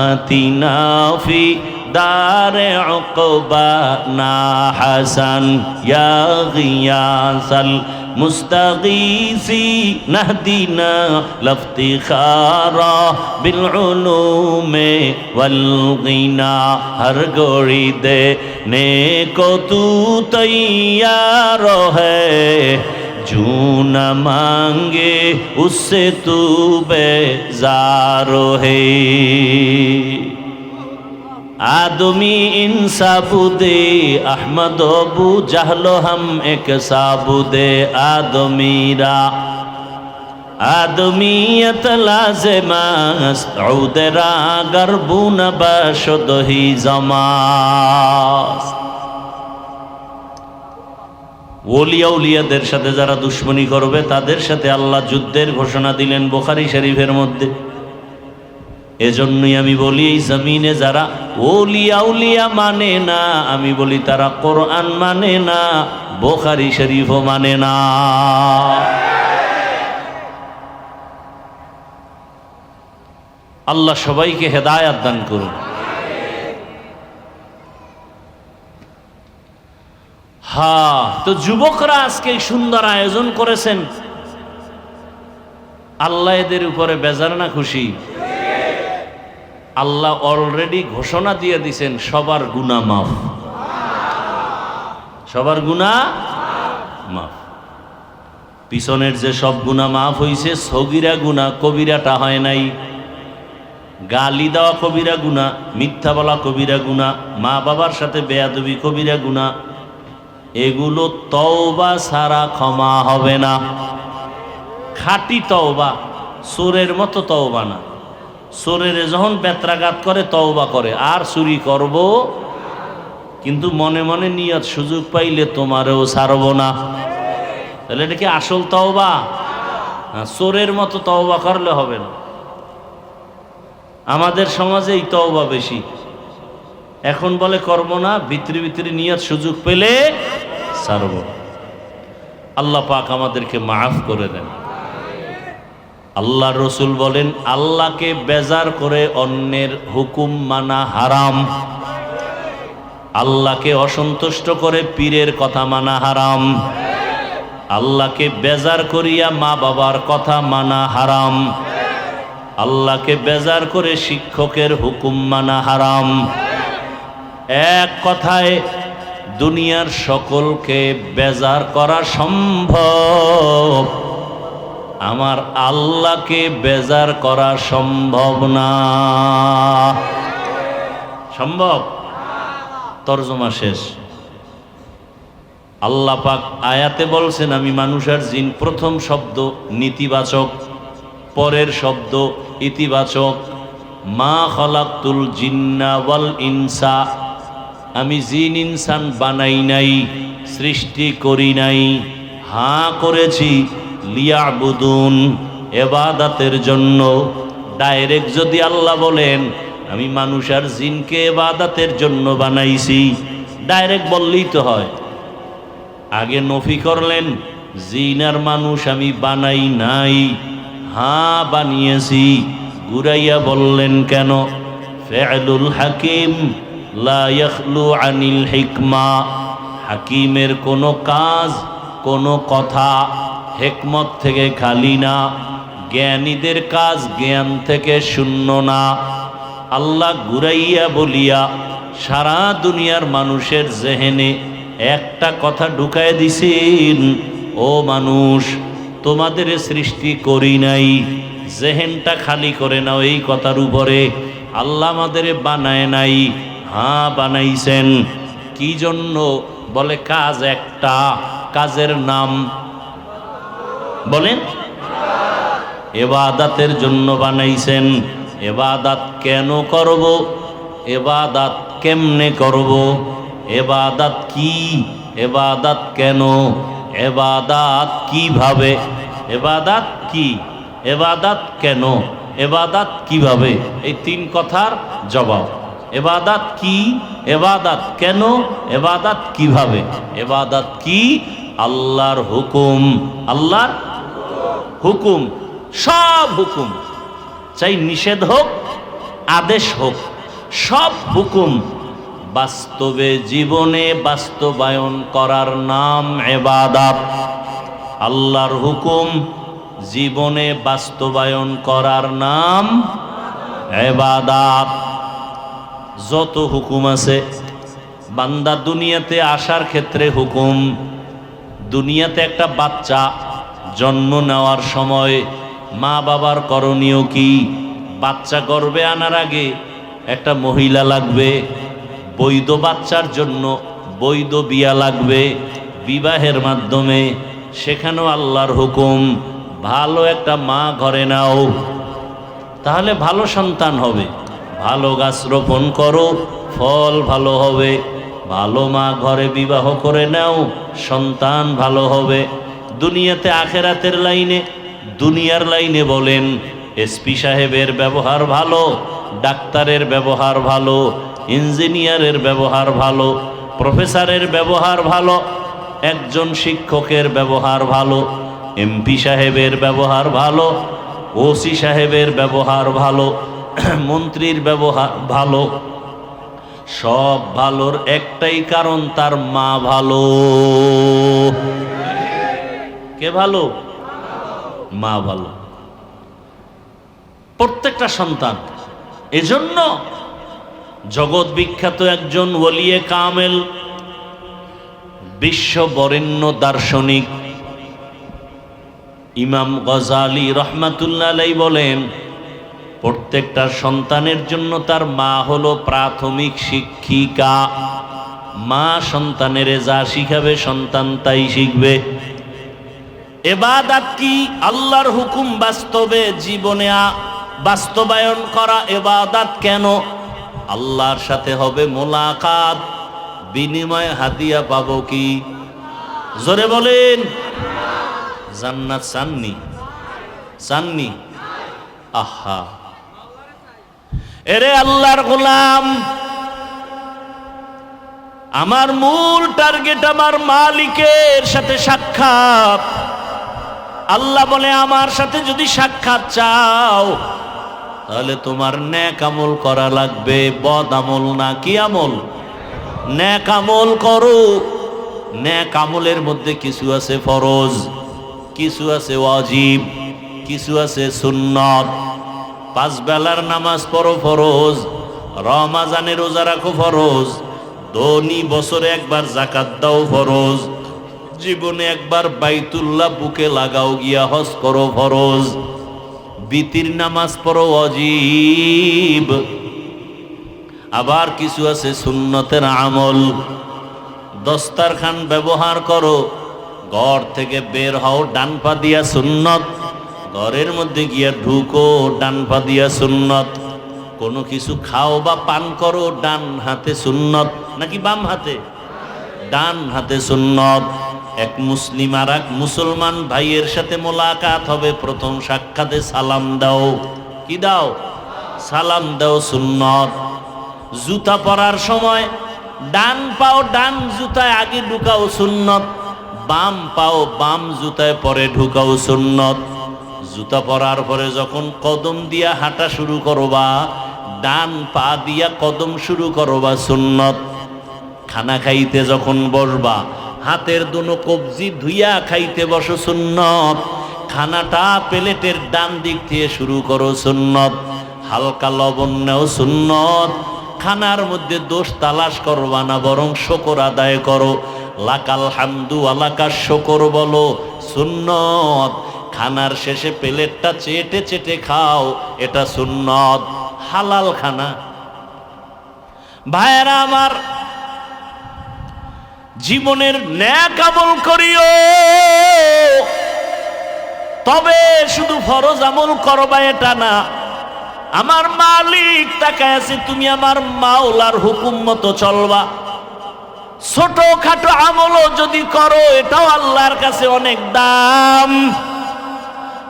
আতিনা ফি দারে উকবা না হাসান, ইয়া গিয়াসাল মুস্তাগীসি নাহদিনা লফতিখারা বিল উলুমে ওয়াল গিনা। হর গড়ি দে নে কো তু তৈয়ার হ্যায়, जो न मांगे उससे तू बेजार है। आदमी इंसाबुदे अहमद अबू जहलो हम एक साबुदे आदमीरा। आदमीयत लाज़िमास उदरा गरबून बशद ही जमास। ওলিয়া উলিয়াদের সাথে যারা দুশ্মনী করবে তাদের সাথে আল্লাহ যুদ্ধের ঘোষণা দিলেন বুখারী শরীফের মধ্যে। এজন্যই আমি বলি এই জমিনে যারা ওলিয়া উলিয়া মানে না, আমি বলি তারা কোরআন মানে না, বুখারী শরীফও মানে না। আল্লাহ সবাইকে হেদায়েত দান করুন। হ্যাঁ, তো যুবকরা আজকে সুন্দর আয়োজন করেছেন, আল্লাহ এদের উপরে বেজার না খুশি? আল্লাহ অলরেডি ঘোষণা দিয়ে দিয়েছেন সবার গুনাহ মাফ, সবার গুনাহ মাফ। পিছনের যে সব গুনাহ মাফ হইছে, সগীরা গুনাহ কবিরাটা হয় নাই। গালি দেওয়া কবিরা গুনাহ, মিথ্যা বলা কবিরা গুনাহ, মা বাবার সাথে বেয়াদবি কবিরা গুনাহ, এগুলো তওবা ছাড়া ক্ষমা হবে না। খাঁটি তওবা, চোরের মতো তওবা না। চোরের যখন বেত্রাঘাত করে তওবা করে আর চুরি করব, কিন্তু মনে মনে নিয়ত সুযোগ পাইলে তোমারেও ছাড়ব না। তাহলে এটা কি আসল তওবা? চোরের মতো তওবা করলে হবে না। আমাদের সমাজে এই তওবা বেশি। এখন বলে করব না, ভিতরে ভিতরে নিয়ত সুযোগ পেলে ছাড়ব। আল্লাহ পাক আমাদেরকে মাফ করে দেন। আল্লাহ রসুল বলেন আল্লাহকে বেজার করে অন্যের হুকুম মানা হারাম। আল্লাহকে অসন্তুষ্ট করে পীরের কথা মানা হারাম। আল্লাহকে বেজার করিয়া মা বাবার কথা মানা হারাম। আল্লাহকে বেজার করে শিক্ষকের হুকুম মানা হারাম। এক কথায় দুনিয়ার সকলকে বেজার করা সম্ভব, আমার আল্লাহকে বেজার করা সম্ভব না। সম্ভব? তরজমা শেষ। আল্লাহ পাক আয়াতে বলছেন আমি মানুষ আর জিন, প্রথম শব্দ নীতিবাচক, পরের শব্দ ইতিবাচক। মা খালাকতুল জিন্না ওয়াল ইনসা, আমি জিন ইনসান বানাই নাই, সৃষ্টি করি নাই। হ্যাঁ করেছি লিয়াবুদুন, ইবাদতের জন্য। ডাইরেক্ট যদি আল্লাহ বলেন আমি মানুষ আর জিনকে ইবাদতের জন্য বানাইছি, ডাইরেক্ট বললেই তো হয়। আগে নফি করলেন জিন আর মানুষ আমি বানাই নাই, হ্যাঁ বানিয়েছি। ঘুরাইয়া বললেন কেন? ফি'লুল হাকিম লা ইয়াখলু আনিল হিকমা, হাকিমের কোনো কাজ কোনো কথা হিকমত থেকে খালি না, জ্ঞানীদের কাজ জ্ঞান থেকে শূন্য না। আল্লাহ ঘুরাইয়া বলিয়া সারা দুনিয়ার মানুষের জেহেনে একটা কথা ঢুকায় দিছেন, ও মানুষ তোমাদের সৃষ্টি করি নাই, জেহেনটা খালি করে নাও এই কথার উপরে। আল্লাহ আমাদের বানায় নাই, হ্যাঁ বানাইছেন। কি জন্য? বলে কাজ একটা, কাজের নাম বলেন ইবাদতের জন্য বানাইছেন। ইবাদত কেন করব? ইবাদত কেমনে করব? ইবাদত কি? ইবাদত কেন? ইবাদত কিভাবে? ইবাদত কি? ইবাদত কেন? ইবাদত কিভাবে? এই তিন কথার জবাব। ইবাদত কি? ইবাদত কেন? ইবাদত কিভাবে? ইবাদত কি? আল্লাহর হুকুম, আল্লাহর হুকুম, সব হুকুম, চাই নিষেধ হোক আদেশ হোক, সব হুকুম বাস্তবে জীবনে বাস্তবায়ন করার নাম ইবাদত। আল্লাহর হুকুম জীবনে বাস্তবায়ন করার নাম ইবাদত। যত হুকুম আছে, বান্দা দুনিয়াতে আসার ক্ষেত্রে হুকুম। দুনিয়াতে একটা বাচ্চা জন্ম নেওয়ার সময় মা বাবার করণীয় কি? বাচ্চা গর্ভে আনার আগে একটা মহিলা লাগবে, বৈধ বাচ্চার জন্য বৈধ বিয়া লাগবে, বিবাহের মাধ্যমে। সেখানেও আল্লাহর হুকুম, ভালো একটা মা ঘরে নাও, তাহলে ভালো সন্তান হবে। ভালো গাছ রোপণ করো, ফল ভালো হবে। ভালো মা ঘরে বিবাহ করে নাও, সন্তান ভালো হবে। দুনিয়াতে আখেরাতের লাইনে, দুনিয়ার লাইনে বলেন এসপি সাহেবের ব্যবহার ভালো, ডাক্তারের ব্যবহার ভালো, ইঞ্জিনিয়ারের ব্যবহার ভালো, প্রফেসরের ব্যবহার ভালো, একজন শিক্ষকের ব্যবহার ভালো, এমপি সাহেবের ব্যবহার ভালো, ওসি সাহেবের ব্যবহার ভালো, মন্ত্রীর ব্যবহার ভালো। সব ভালোর একটাই কারণ, তার মা ভালো। কে ভালো? মা ভালো। প্রত্যেকটা সন্তান। এজন্য জগৎ বিখ্যাত একজন ওলিয়ে কামেল, বিশ্ব বরেণ্য দার্শনিক ইমাম গজালি রহমাতুল্লাহ আলাইহি বলেন, প্রত্যেকটা সন্তানের জন্য তার মা হলো প্রাথমিক শিক্ষিকা। মা সন্তানের যা শিখাবে সন্তান তাই শিখবে। ইবাদত কি? আল্লাহর হুকুম বাস্তবে জীবনে বাস্তবায়ন করা। ইবাদত কেন? আল্লাহর সাথে হবে মোলাকাত, বিনিময়ে হাদিয়া পাবো কি? জোরে বলেন। জান্নাত চাননি? চাননি? আহা, এরে আল্লাহর গোলাম, আমার মূল টার্গেট আমার মালিকের সাথে সাক্ষাৎ। আল্লাহ বলে আমার সাথে যদি সাক্ষাৎ চাও তাহলে তোমার নেক আমল করা লাগবে, বদ আমল না। কি আমল? নেক আমল করো। নেক আমলের মধ্যে কিছু আছে ফরজ, কিছু আছে ওয়াজিব, কিছু আছে সুন্নত। 5 বেলার নামাজ পড়ো ফরজ, রমাজানে রোজা রাখো ফরজ, ধনী বছরে একবার যাকাত দাও ফরজ, জীবনে একবার বাইতুল্লাহ বুকে লাগাও গিয়া হজ করো ফরজ, বিতির নামাজ পড়ো ওয়াজিব। আবার কিছু আছে সুন্নতের আমল। দস্তারখান ব্যবহার করো, ঘর থেকে বের হও ডান পা দিয়া সুন্নত, ঘরের মধ্যে গিয়া ঢুকো ডান পা দিয়া সুন্নত। কোনো কিছু খাও বা পান করো ডান হাতে সুন্নত, নাকি বাম হাতে? ডান হাতে সুন্নত। এক মুসলিম আর এক মুসলমান ভাইয়ের সাথে মোলাকাত হবে, প্রথম সাক্ষাতে সালাম দাও। কি দাও? সালাম দাও, সুন্নত। জুতা পরার সময় ডান পাও ডান জুতায় আগে ঢুকাও, সুন্নত। বাম পাও বাম জুতায় পরে ঢুকাও, সুন্নত। জুতা পরার পরে যখন কদম দিয়া হাঁটা শুরু করবা, ডান পা দিয়া কদম শুরু করবা, সুন্নত। খানা খাইতে যখন বসবা, হাতের দুনো কবজি ধুইয়া খাইতে বসো, সুন্নত। খানাটা প্লেটের ডান দিক থেকে শুরু করো, সুন্নত। হালকা লবণ নেও, সুন্নত। খানার মধ্যে দোষ তালাশ করবা না, বরং শুকর আদায় করো। লাকাল হামদু আলাকা শুকর বলো, সুন্নত। খানার শেষে প্লেটটা চেটে চেটে খাও, এটা সুন্নত। হালাল খানা। ভাইয়েরা আমার, জীবনের নেক আমল করিও, তবে শুধু ফরজ আমল করবা এটা না। আমার মালিক তাকায় আছে, তুমি আমার মাওলার হুকুম মতো চলবা। ছোট খাটো আমলও যদি করো এটাও আল্লাহর কাছে অনেক দাম।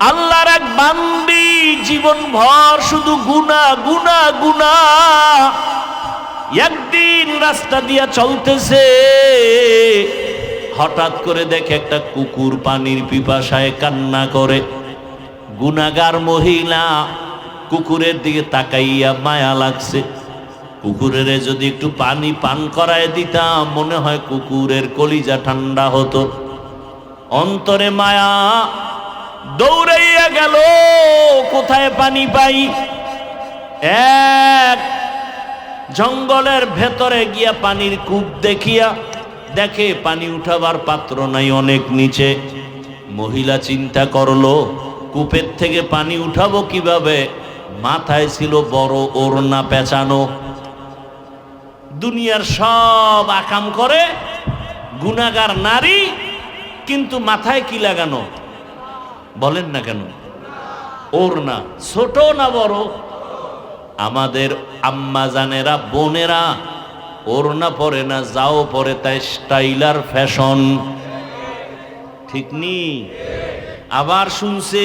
আল্লাহর এক বান্দি জীবন ভর শুধু গুনাহ গুনাহ গুনাহ। একদিন রাস্তা দিয়া চলতেছে, হঠাৎ করে দেখে একটা কুকুর পানির পিপাসায় কান্না করে। গুনাহগার মহিলা কুকুরের দিকে তাকাইয়া মায়া লাগছে। কুকুরের যদি একটু পানি পান করায় দিতাম, মনে হয় কুকুরের কলিজা ঠান্ডা হতো। অন্তরে মায়া, দৌড়াইয়া গেল কোথায় পানি পাই। এক জঙ্গলের ভেতরে গিয়া পানির কূপ দেখিয়া দেখে পানি উঠাবার পাত্র নাই, অনেক নিচে। মহিলা চিন্তা করলো কূপের থেকে পানি উঠাবো কিভাবে। মাথায় ছিল বড় ওড়না পেঁচানো। দুনিয়ার সব আকাম করে গুনাহগার নারী, কিন্তু মাথায় কি লাগানো বলেন না কেন? ওড়না। ছোট না বড়? আমাদের আম্মা জানেরা বোনেরা ওড়না পরে না, যাও পরে, তাই স্টাইলার ফ্যাশন, ঠিক নি? আবার শুনছে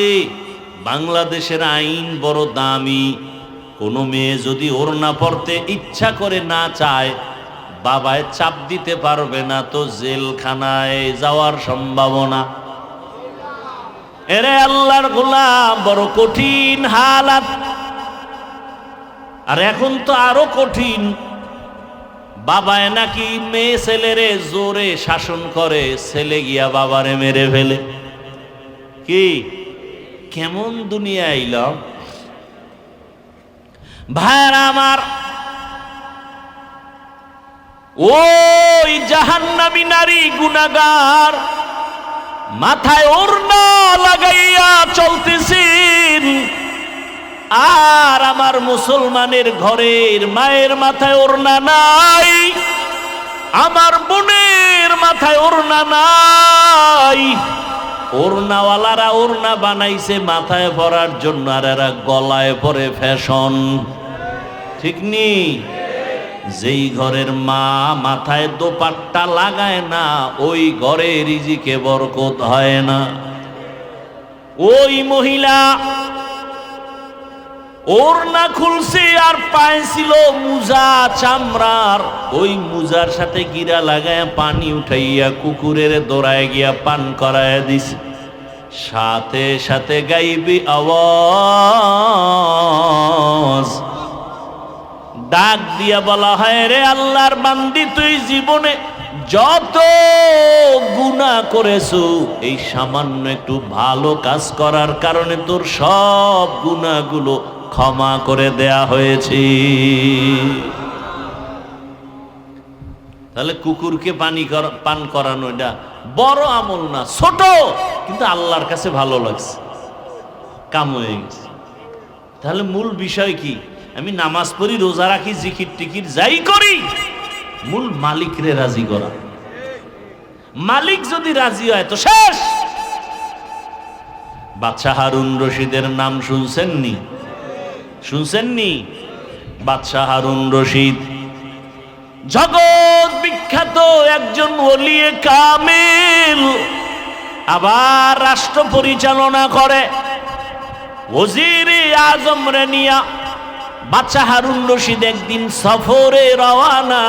বাংলাদেশের আইন বড় দামি। কোনো মেয়ে যদি ওড়না পরতে ইচ্ছা করে না চায়, বাবায় চাপ দিতে পারবে না, তো জেলখানায় যাওয়ার সম্ভাবনা। এরে আল্লাহর গোলাম, বড় কঠিন হালাত। আর এখন তো আরো কঠিন। বাবায় নাকি মেয়ে ছেলেরে জোরে শাসন করে, ছেলে গিয়া বাবারে মেরে ফেলে। কি কেমন দুনিয়া আইলাম ভাইরা আমার। ওই জাহান্নামী নারী গুনাহগার মাথায় ওড়না লাগাইয়া চলতেছেন, আর আমার মুসলমানের ঘরের মায়ের মাথায় ওড়না নাই, আমার বোনের মাথায় ওড়না নাই। ওড়নাওয়ালারা ওড়না বানাইছে মাথায় পরার জন্য, আর এরা গলায় পরে ফ্যাশন, ঠিক নি? যেই ঘরের মা মাথায় দোপাট্টা লাগায় না, ওই ঘরে রিজিকে বরকত হয় না। ওই মহিলা ওড়না খুলছে আর পায়ে ছিল মুজা চামড়ার, ওই মুজার সাথে গিরা লাগায় পানি উঠাইয়া কুকুরের দৌড়ায় গিয়া পান করায় দিছে। সাথে সাথে গাইবি আওয়াজ ডাক দিয়া বলা হয়, রে আল্লাহর বান্দি, তুই জীবনে যত গুনাহ করেছো, এই সামান্য একটু ভালো কাজ করার কারণে তোর সব গুনাহগুলো ক্ষমা করে দেয়া হয়েছে। তাহলে কুকুরকে পান করানো এটা বড় আমল না, ছোট, কিন্তু আল্লাহর কাছে ভালো লাগছে, কাম হয়ে গেছে। তাহলে মূল বিষয় কি? আমি নামাজ পড়ি, রোজা রাখি, জিকির টিকির যাই করি, মূল মালিকরে রাজি করা। মালিক যদি রাজি হয় তো শেষ। বাদশাহ হারুন রশিদের নাম শুনছেননি? শুনছেননি? বাদশাহ হারুন রশিদ জগৎ বিখ্যাত একজন ওলিয়ে কামিল, আবার রাষ্ট্র পরিচালনা করে। ওজিরে আজম রে নিয়া বাদশাহ হারুন রশিদ একদিন সফরে রওয়ানা।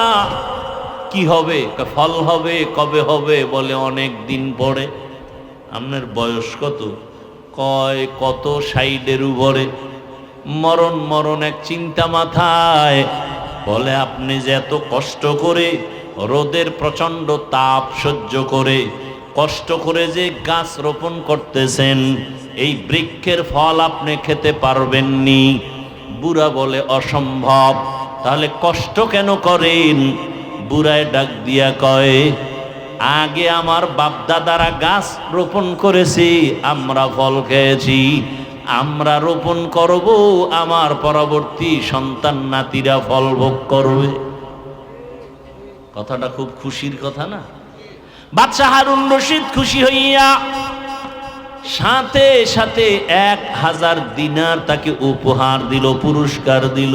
কি হবে? ফল হবে, কবে হবে? বলে অনেক দিন পরে। আপনার বয়স কত? কয় কত 60-এর উপরে। মরণ মরণ এক চিন্তা মাথায়। বলে আপনি যে এত কষ্ট করে রোদের প্রচন্ড তাপ সহ্য করে কষ্ট করে যে গাছ রোপণ করতেছেন, এই বৃক্ষের ফল আপনি খেতে পারবেননি। বুড়া বলে অসম্ভব। তাহলে কষ্ট কেন করেন? বুড়ায় ডাক দিয়া কয়, আগে আমার বাপদাদারা গাছ রোপণ করেছি, আমরা ফল খেয়েছি, আমরা রোপণ করব, আমার পরবর্তী সন্তান নাতিরা ফল ভোগ করবে। কথাটা খুব খুশির কথা না? বাদশাহ হারুন রশিদ খুশি হইয়া সাথে সাথে 1000 দিনার তাকে উপহার দিল, পুরস্কার দিল।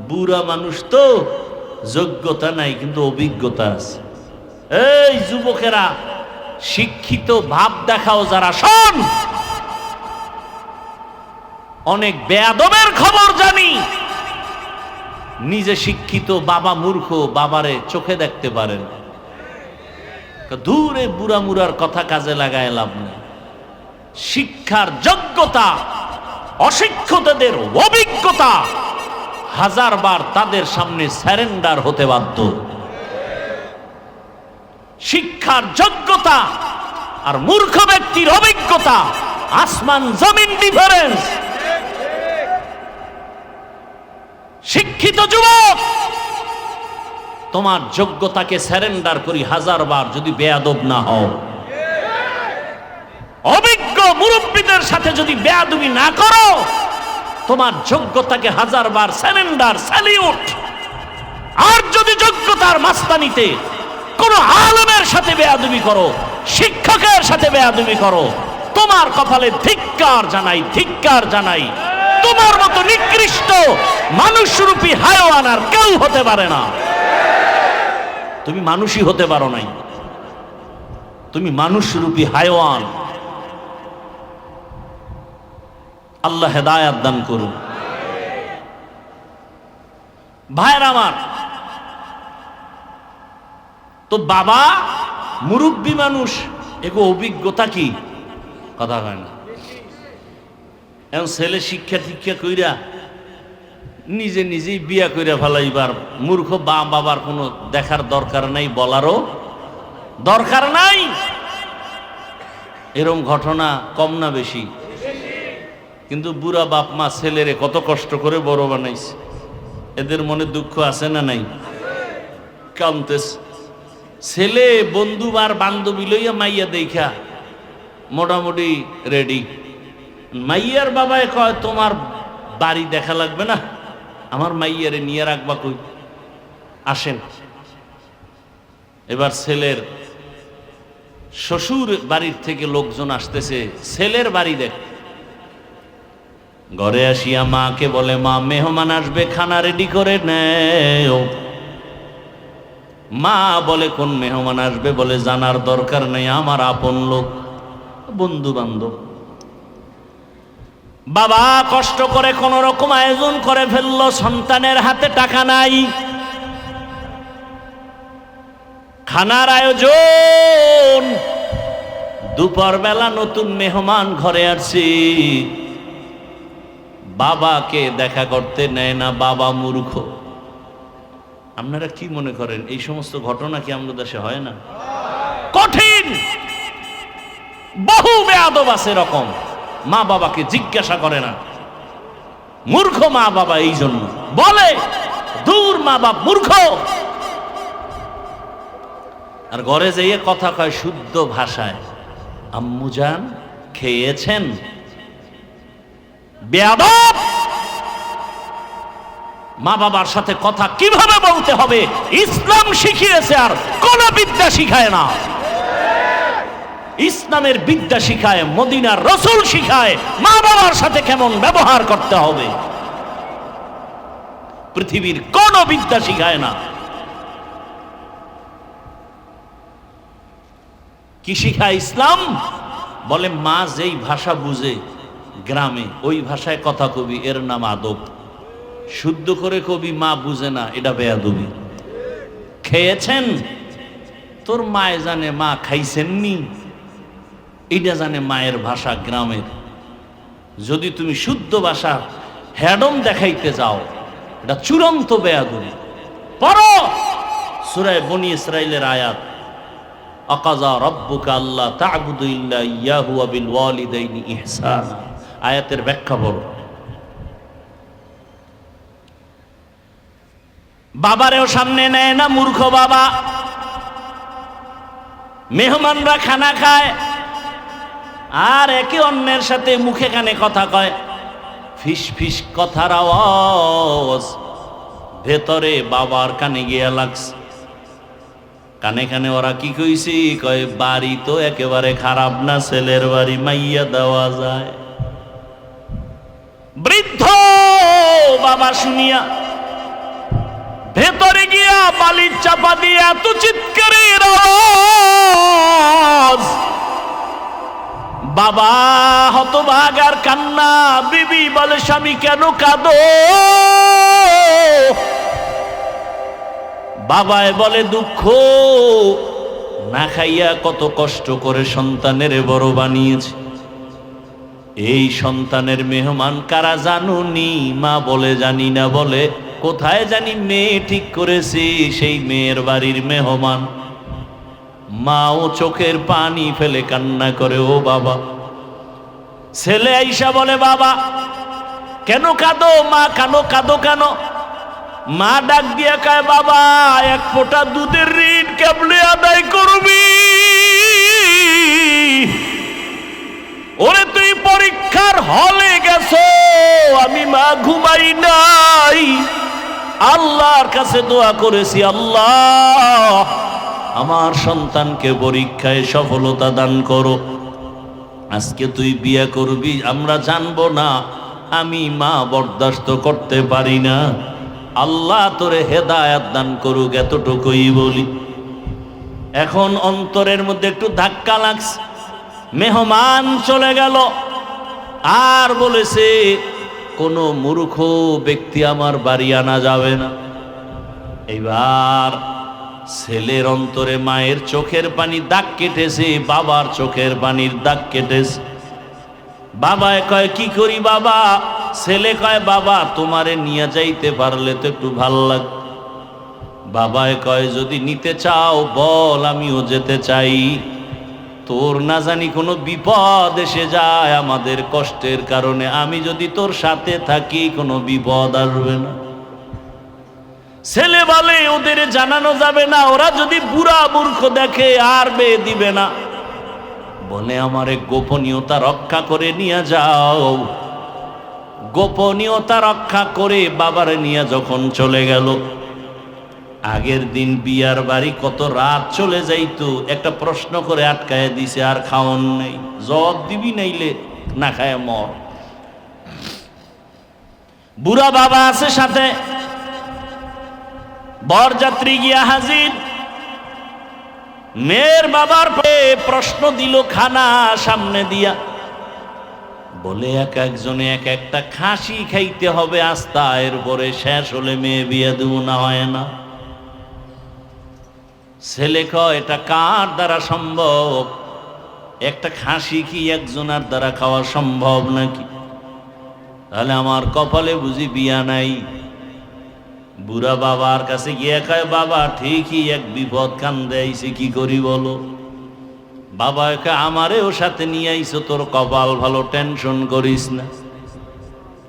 বুড়া মানুষ তো, যোগ্যতা নাই কিন্তু অভিজ্ঞতা আছে। এই যুবকেরা, শিক্ষিত ভাব দেখাও যারা, শোন, অনেক বেয়াদবের খবর জানি। নিজে শিক্ষিত, বাবা মূর্খ, বাবারে চোখে দেখতে পারেন। দূরে বুড়া মুড়ার কথা কাজে লাগায় লাভ নেই। শিক্ষার যোগ্যতা, অশিক্ষিতদের অভিজ্ঞতা 1000 বার তাদের সামনে স্যারেন্ডার হতে বাধ্য। শিক্ষার যোগ্যতা আর মূর্খ ব্যক্তির অভিজ্ঞতা আসমান জমিন ডিফারেন্স। শিক্ষিত যুবক, তোমার যোগ্যতাকে স্যারেন্ডার করি 1000 বার, যদি বেয়াদব না হও। অভিজ্ঞ মুরব্বীদের সাথে যদি বেয়াদবি না করো, তোমার যোগ্যতাকে 1000 বার স্যারেন্ডার, স্যালিউট। আর যদি যোগ্যতার মাস্তানিতে কোন আলেমের সাথে বেয়াদবি করো, শিক্ষকের সাথে বেয়াদবি করো, তোমার কপালে ধিক্কার জানাই, ধিক্কার জানাই। তোমার মতো নিকৃষ্ট মানুষরূপী হায়াওয়ান আর কেউ হতে পারে না। তুমি মানুষই হতে পারো নাই, তুমি মানুষরূপী হায়াওয়ান। আল্লাহ হেদায়াত দান করুন। ভাইরা আমার, তো বাবা মুরব্বী মানুষ, এগো অভিজ্ঞতা কি, কথা হয় না। এখন ছেলে শিক্ষা টিক্ষা কইরা নিজে নিজেই বিয়া কইরা ফেলাইবার, মূর্খ বাবার কোনো দেখার দরকার নাই, বলারও দরকার নাই। এরম ঘটনা কম না বেশি? কিন্তু বুড়া বাপ মা ছেলেরে কত কষ্ট করে বড় বানাইছে, এদের মনে দুঃখ আছে না নাই? কামতেস ছেলে বন্ধু আর বান্ধবী লইয়া মাইয়া দেখা মোটামুটি রেডি। মাইয়ার বাবায় কয়, তোমার বাড়ি দেখা লাগবে না, আমার মাইয়ারে নিয়ে রাখবা কই, আসেন। এবার ছেলের শ্বশুর বাড়ির থেকে লোকজন আসতেছে, ছেলের বাড়ি দেখ। ঘরে আসিয়া মাকে বলে, মা মেহমান আসবে, খানা রেডি করে নেও। মা বলে, কোন মেহমান আসবে? বলে, জানার দরকার নেই, আমার আপন লোক, বন্ধু বান্ধব। বাবা কষ্ট করে কোন রকম আয়োজন করে ফেললো, সন্তানের হাতে টাকা নাই, খানার আয়োজন। দুপুর বেলা নতুন মেহমান ঘরে আসছে, বাবাকে দেখা করতে নেয় না, বাবা মূর্খ। আপনারা কি মনে করেন এই সমস্ত ঘটনা কি আমাদের দেশে হয় না? কঠিন, বহু বেয়াদব আছে এরকম, মা বাবাকে জিজ্ঞাসা করে না। মূর্খ মা বাবা এই জন্য বলে, দূর মা বাপ মূর্খ। আর ঘরে যেয়ে কথা কয় শুদ্ধ ভাষায়, আম্মুজান খেয়েছেন? বেয়াদব। মা বাবার সাথে কথা কিভাবে বলতে হবে ইসলাম শিখিয়েছে, আর কোন বিদ্যা শিখায় না। ইসলামের বিদ্যা শিখায়, মদিনার রাসূল শিখায় মা বাবার সাথে কেমন ব্যবহার করতে হবে। পৃথিবীর কোন বিদ্যা শিখায় না। কি শিখায় ইসলাম? বলে, মা যেই ভাষা বুঝে গ্রামে ওই ভাষায় কথা কবি, এর নাম আদব। শুদ্ধ করে কবি মা বুঝে না, এটা বেয়াদবি। খেয়েছেন? তোর মায়ে জানে মা খাইছেননি, এটা জানে মায়ের ভাষা গ্রামের। যদি তুমি শুদ্ধ ভাষা হ্যাডম দেখাইতে যাও, এটা চূড়ান্ত বেয়াদবি। পড়ো সূরা বনী ইসরাঈলের আয়াত, আকাযা রাব্বুকা আল্লা তা'বুদু ইল্লা ইয়াহু ওয়া বিল ওয়ালিদাইনি ইহসানা। আয়াতের ব্যাখ্যা বলো। বাবারেও সামনে নেয় না, মূর্খ বাবা। মেহমানরা খানা খায় আর একে অন্যের সাথে মুখে কানে কথা কয়, ফিস ফিস কথার আওয়াজ ভেতরে বাবার কানে গিয়া লাগছে। কানে কানে ওরা কি কইছি, কয় বাড়ি তো একেবারে খারাপ না, ছেলের বাড়ি মাইয়া দেওয়া যায়। বৃদ্ধ বাবা শুনিয়া ভেতরে গিয়া বালির চাপা দিয়ে এত চিৎকারের আওয়াজ, বাবা হতভাগার কান্না। বিবি বলে, স্বামী কেন কাঁদো? বাবায় বলে, দুঃখ না খাইয়া কত কষ্ট করে সন্তানের বড় বানিয়েছে, এই সন্তানের মেহমান কারা জানুনি? মা বলে, জানি না। বলে, কোথায় জানি মেয়ে ঠিক করেছি, সেই মেয়ের বাড়ির মেহমান। মাও চোখের পানি ফেলে কান্না করে, ও বাবা। ছেলে আইসা বলে, বাবা কেন কাঁদো? মা কানো কাঁদো কেন? মা ডাক দিয়া কয়, বাবা এক ফোঁটা দুধের ঋণ কেবলে আদায় করবি? ওরে তুই পরীক্ষার হলে গেছো, আমি মা ঘুমাই নাই, আল্লাহর কাছে দোয়া করেছি, আল্লাহ আমার সন্তানকে পরীক্ষায় সফলতা দান করো। আজকে তুই বিয়ে করবি, আমরা জানবো না, আমি মা বরদাস্ত করতে পারি না, আল্লাহ তোরে হেদায়েত দান করুক, এতটুকুই বলি। এখন অন্তরের মধ্যে একটু ধাক্কা লাগছে। মেহমান চলে গেল, আর বলেছে কোনো মূর্খ ব্যক্তি আমার বাড়ি আনা যাবে না। এইবার ছেলের অন্তরে মায়ের চোখের পানি দাগ কেটেছে, বাবার চোখের পানির দাগ কেটেছে। বাবায় কয়, কি করি বাবা? ছেলে কয়, বাবা তোমারে নিয়ে যাইতে পারলে তো একটু ভাল লাগ। বাবায় কয়, যদি নিতে চাও বল, আমিও যেতে চাই, তোর না জানি কোনো বিপদ এসে যায় আমাদের কষ্টের কারণে, আমি যদি তোর সাথে থাকি কোনো বিপদ আসবে না। ছেলে বলে, ওদের জানানো যাবে না, ওরা যদি বুড়া মূর্খ দেখে আর বিয়ে দিবে না। বলে, আমারে গোপনীয়তা রক্ষা করে নিয়ে যাও। গোপনীয়তা রক্ষা করে বাবারে নিয়ে যখন চলে গেল, আগের দিন বিয়ার বাড়ি কত রাত চলে যাইতো, একটা প্রশ্ন করে আটকায় দিছে, আর খাওয়ান নেই, জবাব দিবি নাইলে না খায় মর। বুড়া বাবা আছে সাথে, বরযাত্রী গিয়া হাজির। মেয়ের বাবার প্রশ্ন দিল খানা সামনে দিয়া, বলে এক একজনে এক একটা খাসি খাইতে হবে আস্তা, এরপরে শেষ হলে মেয়ে বিয়ে দেব, না হয় না। ছেলে কয়, এটা কার দ্বারা সম্ভব? একটা খাসি কি একজনের দ্বারা খাওয়া সম্ভব নাকি? তাহলে আমার কপালে বুঝি বিয়া নাই। বুড়া বাবার কাছে গিয়ে কয়, বাবা ঠিকই এক বিপদ কান্দে আইছে, কি করি বলো? বাবা কয়, আমারেও সাথে নিয়ে আইছো, তোর কপাল ভালো, টেনশন করিস না।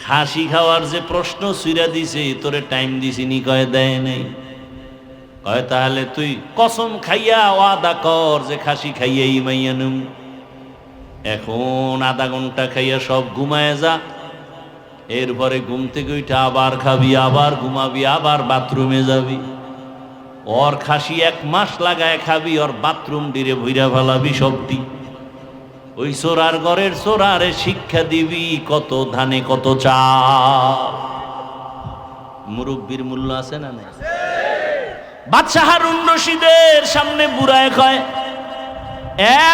খাসি খাওয়ার যে প্রশ্ন ছুঁড়া দিছে, তোরে টাইম দিছিনি? কয়, দেয় নাই। কয়, তাহলে তুই কসম খাইয়া ওয়াদা কর যে খাসি খাইয়াই মাইয়া নুম। এখন আধা ঘন্টা খাইয়া সব ঘুমায় যা, এরপরে ঘুম থেকে উঠে আবার খাবি, আবার ঘুমাবি, আবার বাথরুমে যাবি। ওর খাসি 1 মাস লাগায় খাবি, ওর বাথরুম ডিরে ভইরা ফেলাবি সবটি। ওই চোরার ঘরের চোরারে শিক্ষা দিবি, কত ধানে কত চাল। মুরব্বীর মূল্য আছে না নাই? বাদশাহ হারুন রশিদের সামনে বুড়ায় কয়,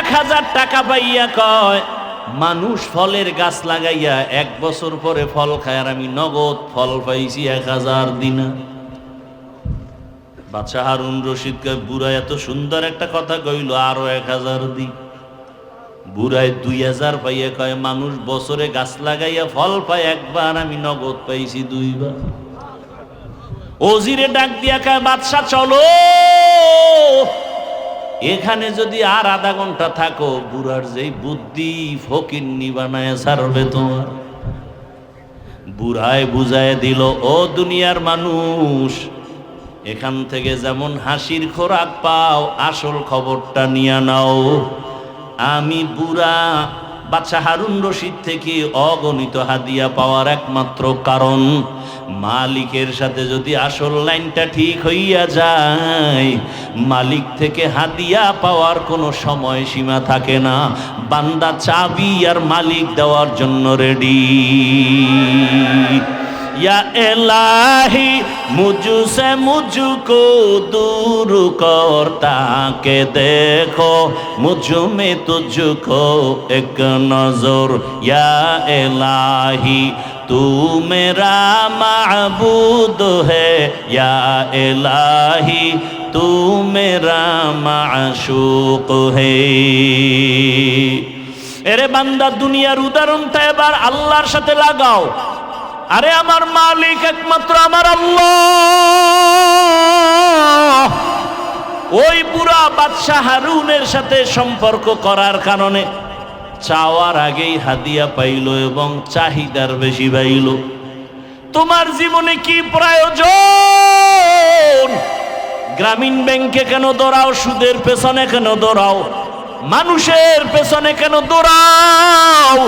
1000 টাকা পাইয়া কয়, মানুষ ফলের গাছ লাগাইয়া 1 বছর পরে ফল খায়, আর আমি নগদ ফল পাইছি 1000 দিনা। বাদশাহ হারুন রশিদ কয়, বুড়া এত সুন্দর একটা কথা কইল, আরো 1000 দি। বুড়ায় 2000 পাইয়া কয়, মানুষ বছরে গাছ লাগাইয়া ফল পায় একবার, আমি নগদ পাইছি 2 বার। ওজিরে ডাক দিয়া কয়, বাদশা চলো, এখানে যদি আর আধা ঘন্টা থাকো, বুড়ার যেই বুদ্ধি ফকিন্নি বানায় ছাড়বে তোমার। বুড়ায় বুঝায় দিল, ও দুনিয়ার মানুষ, এখান থেকে যেমন হাসির খোরাক পাও, আসল খবরটা নিয়ে নাও। আমি বুড়া বাদশাহ হারুন রশিদ থেকে অগণিত হাদিয়া পাওয়ার একমাত্র কারণ, মালিকের সাথে যদি আসল লাইনটা ঠিক হইয়া যায়, মালিক থেকে হাদিয়া পাওয়ার কোনো সময় সীমা থাকে না। বান্দা চাবি আর মালিক দেওয়ার জন্য রেডি। या इलाही मुझसे मुझको दूर करता के देखो मुझ में तुझको एक नजर। या इलाही तू मेरा माबूद है, या इलाही तू मेरा माशूक है। এরে বান্দা, দুনিয়ার উদাহরণটা এবার আল্লাহর সাথে লাগাও। আরে আমার মালিক একমাত্র আমার আল্লাহ। ওই বুড়া বাদশাহ হারুনের সাথে সম্পর্ক করার কারণে চাওয়ার আগেই হাদিয়া পাইল এবং চাহিদার বেশি পাইল। তোমার জীবনে কি প্রয়োজন? গ্রামীণ ব্যাংকে কেন দৌড়াও? সুদের পেছনে কেন দৌড়াও? মানুষের পেছনে কেন দৌড়াও?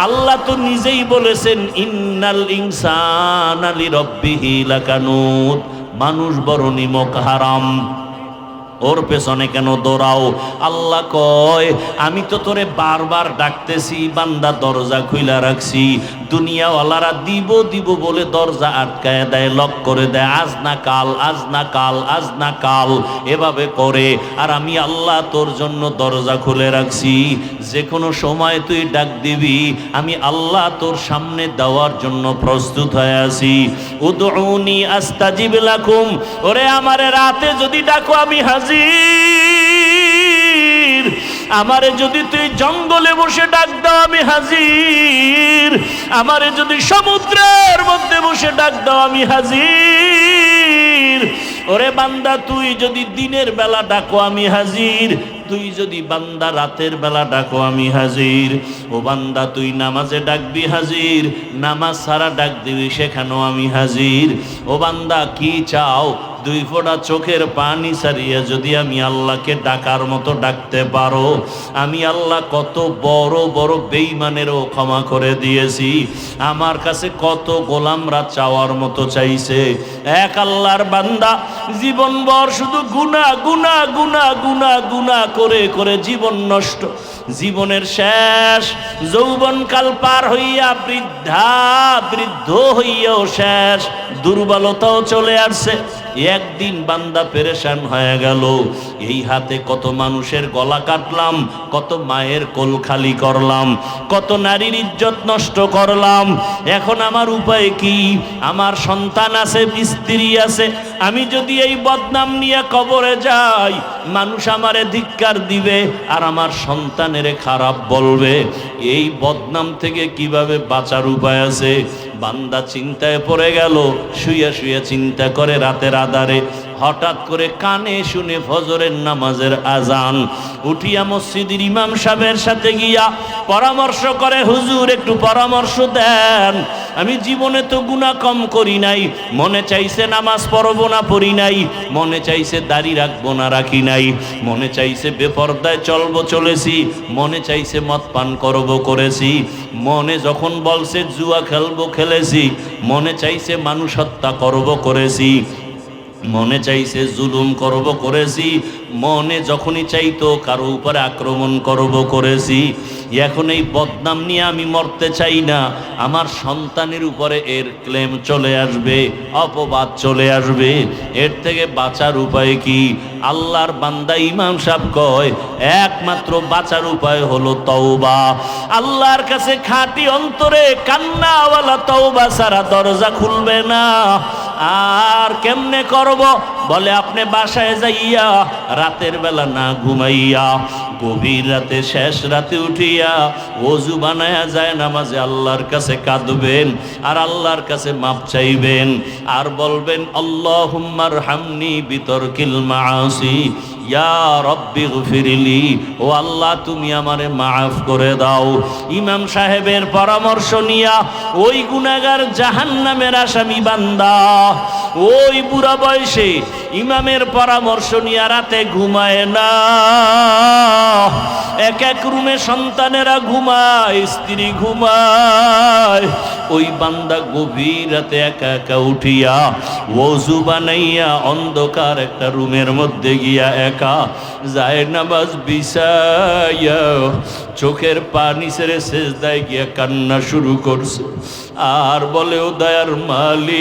আল্লাহ তো নিজেই বলেছেন, ইন্নাল ইনসানা লিরাব্বিহি লাকানুত, মানুষ বড় নিমক হারাম, ওর পেছনে কেন দৌড়াও? আল্লাহ কয়, আমি তো তোরে বারবার ডাকতেছি, বান্দা দরজা খুইলা রাখছি। দুনিয়াওয়ালারা দিব দিব বলে দরজা আটকায় দেয়, লক করে দেয়, আজ না কাল, আজ না কাল, আজ না কাল এভাবে করে। আর আমি আল্লাহ তোর জন্য দরজা খুলে রাখছি, যে কোনো সময় তুই ডাক দিবি, আমি আল্লাহ তোর সামনে দেওয়ার জন্য প্রস্তুত হয়ে আছি। উদউনি আস্তাজিব লাকুম, ওরে আমারে রাতে যদি ডাকো আমি হাজির। আমারে যদি তুই জঙ্গলে বসে ডাক দাও আমি হাজির। আমারে যদি সমুদ্রের মধ্যে বসে ডাক দাও আমি হাজির। ওরে বান্দা, তুই যদি দিনের বেলা ডাকো আমি হাজির, তুই যদি বান্দা রাতের বেলা ডাকো আমি হাজির। ও বান্দা, তুই নামাজে ডাকবি হাজির, নামাজ ছাড়া ডাক দিবি সেখানেও আমি হাজির। ও বান্দা, কি চাও? দুই ফোঁটা চোখের পানি ছাড়িয়ে যদি আমি আল্লাহকে ডাকার মতো ডাকতে পারো, আমি আল্লাহ কত বড় বড় বেঈমানেরও ক্ষমা করে দিয়েছি। আমার কাছে কত গোলামরা চাওয়ার মতো চাইছে। এক আল্লাহর বান্দা জীবনভর শুধু গুনাহ গুনাহ গুনাহ গুনাহ গুনাহ করে করে জীবন নষ্ট। জীবনের শেষ যৌবনকাল পার হইয়া বৃদ্ধ হইয়াও শেষ, দুর্বলতাও চলে আসছে। একদিন বান্দা পেরেশান হয়ে গেল, এই হাতে কত মানুষের গলা কাটলাম, কত মায়ের কোল খালি করলাম, কত নারীর ইজ্জত নষ্ট করলাম। এখন আমার উপায় কি? আমার সন্তান আছে, স্ত্রী আছে, আমি যদি এই বদনাম নিয়ে কবরে যাই, মানুষ আমারে ধিক্কার দিবে আর আমার সন্তানের খারাপ বলবে। এই বদনাম থেকে কিভাবে বাঁচার উপায় আছে? বান্দা চিন্তায় পড়ে গেল, শুয়ে শুয়ে চিন্তা করে রাতের আধারে। হঠাৎ করে কানে শুনে ফজরের নামাজের আজান। উঠিয়া মসজিদের ইমাম সাহেবের সাথে গিয়া পরামর্শ করে, হুজুর একটু পরামর্শ দেন, আমি জীবনে তো গুনাহ কম করি নাই, মনে চাইছে নামাজ পড়বো না পড়ি নাই, মনে চাইছে দাড়ি রাখবো না রাখি নাই, মনে চাইছে বেপরদায় চলবো চলেছি, মনে চাইছে মদ পান করবো করেছি, মনে যখন বলছে জুয়া খেলবো খেলেছি, মনে চাইছে মানুষ হত্যা করবো করেছি, মনে চাইছে জুলুম করব করেছি, মনে যখনই চাইতো কারো উপরে আক্রমণ করব করেছি। এখন এই বদনাম নিয়ে আমি মরতে চাই না, আমার সন্তানের উপরে এর ক্লেম চলে আসবে, অপবাদ চলে আসবে। এর থেকে বাঁচার উপায় কি? আল্লাহর বান্দা ইমাম সাহেব কয়, একমাত্র বাঁচার উপায় হলো তওবা। আল্লাহর কাছে খাঁটি অন্তরে কান্নাওয়ালা তওবা ছাড়া দরজা খুলবে না। আর কেমনে করব? বলে আপনি বাসায় যাইয়া রাতের বেলা না ঘুমাইয়া, গভীর রাতে শেষ রাতে উঠিয়া ওযু বানায়া যায় নামাজে আল্লাহর কাছে কাঁদবেন আর আল্লাহর কাছে মাপ চাইবেন আর বলবেন, আল্লাহুম্মা আরহামনি বিতরকিল মাআসি, ইয়া রব্বি গফিরলি, ও আল্লাহ তুমি আমারে মাফ করে দাও। ইমাম সাহেবের পরামর্শ নিয়া ওই গুনাহগার জাহান্নামের আসামি বান্দা ওই বুড়া বয়সে ইমামের পরামর্শ নিয়া রাতে ঘুমায় না। এক এক রুমে সন্তানেরা ঘুমায়, স্ত্রী ঘুমায়। ওই বান্দা গভীর রাতে একা একা উঠিয়া ওযু বানাইয়া অন্ধকার একটা রুমের মধ্যে গিয়া একা যায় নামাজ বিছাইয়া চোখের পানি ছেড়ে সেজদায় গিয়া কান্না শুরু করছে। আর বলে, ও দয়ার মালিক,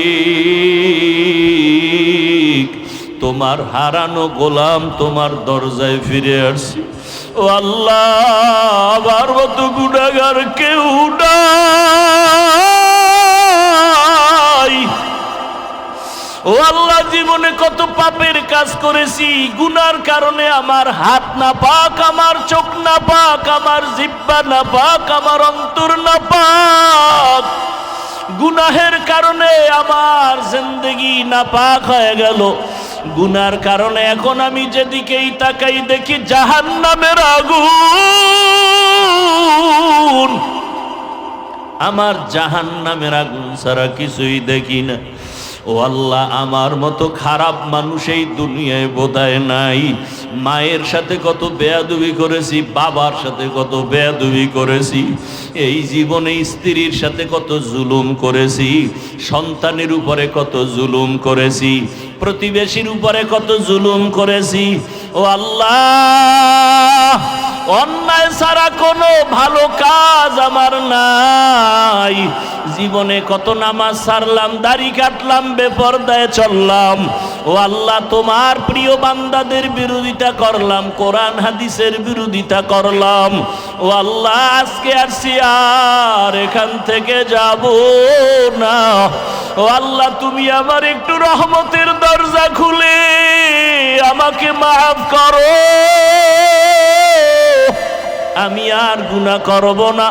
তোমার হারানো গোলাম তোমার দরজায় ফিরে আসছি। ও আল্লাহ, আমার মতো গুনাহগার কেউ নাই। ও আল্লাহ, জীবনে কত পাপের কাজ করেছি, গুনার কারণে আমার হাত না পাক, আমার চোখ না পাক, আমার জিহ্বা না পাক, আমার অন্তর না পাক। গুনাহের কারণে আমার জিন্দেগি নাপাক হয়ে গেল। গুনার কারণে এখন আমি যেদিকেই তাকাই দেখি জাহান্নামের আগুন। আমার জাহান্নামের আগুন ছাড়া কিছুই দেখি না। ও আল্লাহ, আমার মতো খারাপ মানুষ এই দুনিয়ায় বোধহয় নাই। মায়ের সাথে কত বেয়াদবি করেছি, বাবার সাথে কত বেয়াদবি করেছি, এই জীবনে স্ত্রীর সাথে কত জুলুম করেছি, সন্তানের উপরে কত জুলুম করেছি, প্রতিবেশীর উপরে কত জুলুম করেছি। ও আল্লাহ, অন্যায় ছাড়া কোনো ভালো কাজ আমার নাই। জীবনে কত নামাজ ছাড়লাম, দাড়ি কাটলাম, বেপরদায় চললাম। ও আল্লাহ, তোমার প্রিয় বান্দাদের বিরোধিতা করলাম, কোরআন হাদিসের বিরোধিতা করলাম। ও আল্লাহ, আজকে আসছি আর এখান থেকে যাব না। ও আল্লাহ, তুমি আমার একটু রহমতের দরজা খুলে আমাকে মাফ করো। আমি আর গুনাহ করব না,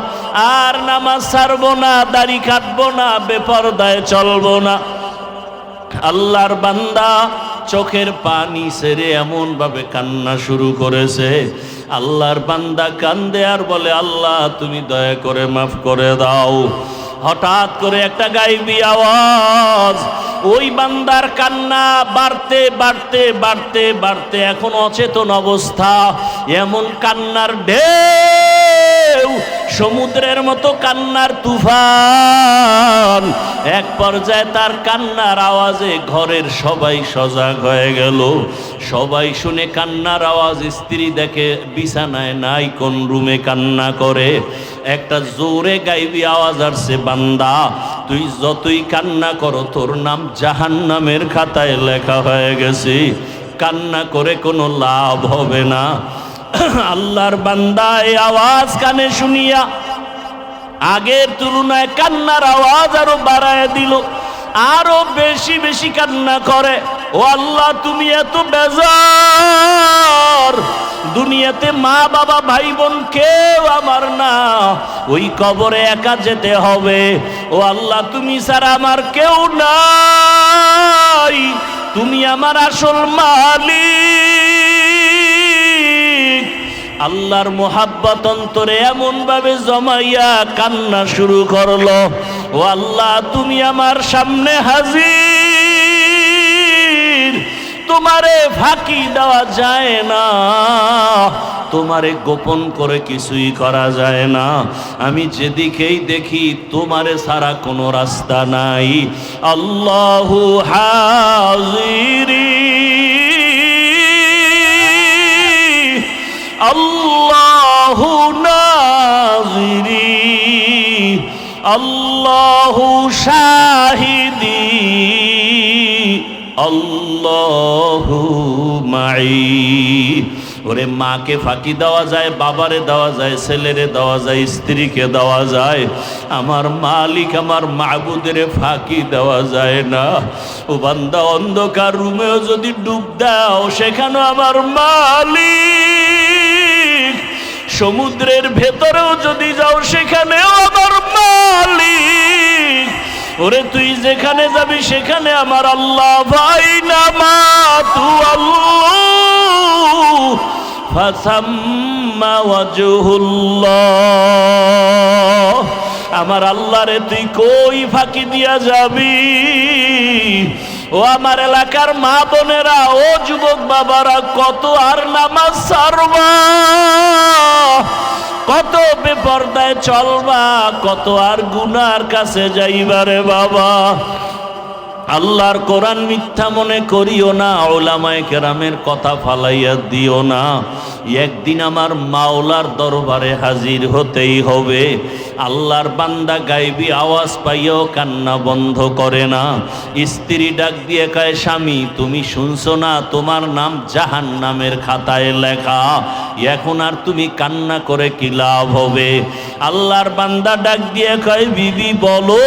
আর নামাজ ছাড়ব না, দাড়ি কাটবো না, বেপরদায় চলবো না। আল্লাহর বান্দা চোখের পানি ছেড়ে এমন ভাবে কান্না শুরু করেছে। আল্লাহর বান্দা কান্দে আর বলে, আল্লাহ তুমি দয়া করে মাফ করে দাও। হঠাৎ করে একটা গায়েবী আওয়াজ, ওই বান্দার কান্না বাড়তে বাড়তে বাড়তে বাড়তে এখন অচেতন অবস্থা। এমন কান্নার ঢেউ, সমুদ্রের মতো কান্নার তুফান। এক পর্যায়ে তার কান্নার আওয়াজে ঘরের সবাই সজাগ হয়ে গেল। সবাই শুনে কান্নার আওয়াজ, স্ত্রী দেখে বিছানায় নাই, কোন রুমে কান্না করে। একটা জোরে গায়েবী আওয়াজ আসছে, বান্দা তুই যতই কান্না করো তোর নাম জাহান্নামের খাতায় লেখা হয়ে গেছে, কান্না করে কোনো লাভ হবে না। আল্লাহর বান্দা এই আওয়াজ কানে শুনিয়া আগের তুলনায় কান্নার আওয়াজ আরো বাড়ায় দিল, আরো বেশি বেশি কান্না করে। ও আল্লাহ, তুমি এত বেজার, দুনিয়াতে মা বাবা ভাই বোন কেউ আমার না, ওই কবরে একা যেতে হবে। ও আল্লাহ, তুমি ছাড়া আমার কেউ নাই, তুমি আমার আসল মালিক। আল্লাহর মোহাব্বত অন্তরে এমন ভাবে জমাইয়া কান্না শুরু করলো। ও আল্লাহ, তুমি আমার সামনে হাজির, তোমারে ফাঁকি দেওয়া যায় না, তোমারে গোপন করে কিছুই করা যায় না। আমি যেদিকেই দেখি তোমারে ছাড়া কোনো রাস্তা নাই। আল্লাহু হাজিরি, আল্লাহু নাজিরি, আল্লাহু শাহিদি, আল্লাহু মাই। ওরে মাকে ফাঁকি দেওয়া যায়, বাবারে দেওয়া যায়, ছেলেরে দেওয়া যায়, স্ত্রীকে দেওয়া যায়, আমার মালিক আমার মাবুদের ফাঁকি দেওয়া যায় না। ও বান্দা, অন্ধকার রুমেও যদি ডুব দাও সেখানে আমার মালিক, সমুদ্রের ভেতরেও যদি যাও সেখানেও আমার মালিক। ওরে তুই যেখানে যাবি সেখানে আমার আল্লাহ। ভাই নামা তু আল্লাহ ফাসাম্মা ওয়াজহুল্লাহ। আমার আল্লাহরে তুই কই ফাঁকি দিয়া যাবি? ও আমার এলাকার মা বোনেরা, ও যুবক বাবারা, কত আর নামাজ ছাড়বা, কত বেপরদায় চলবা, কত আর গুনার কাছে যাইবারে বাবা। আল্লাহর কোরআন মিথ্যা মনে করিও না, উলামায়ে কেরামের কথা ফালাইয়া দিও না। একদিন আমার মাওলার দরবারে হাজির হতেই হবে। আল্লাহর বান্দা গায়বী আওয়াজ পাইয়াও কান্না বন্ধ করে না। স্ত্রী ডাক দিয়ে কয়, স্বামী তুমি শুনছো না তোমার নাম জাহান্নামের খাতায় লেখা, এখন আর তুমি কান্না করে কি লাভ হবে? আল্লাহর বান্দা ডাক দিয়ে কয়, বিবি বলো,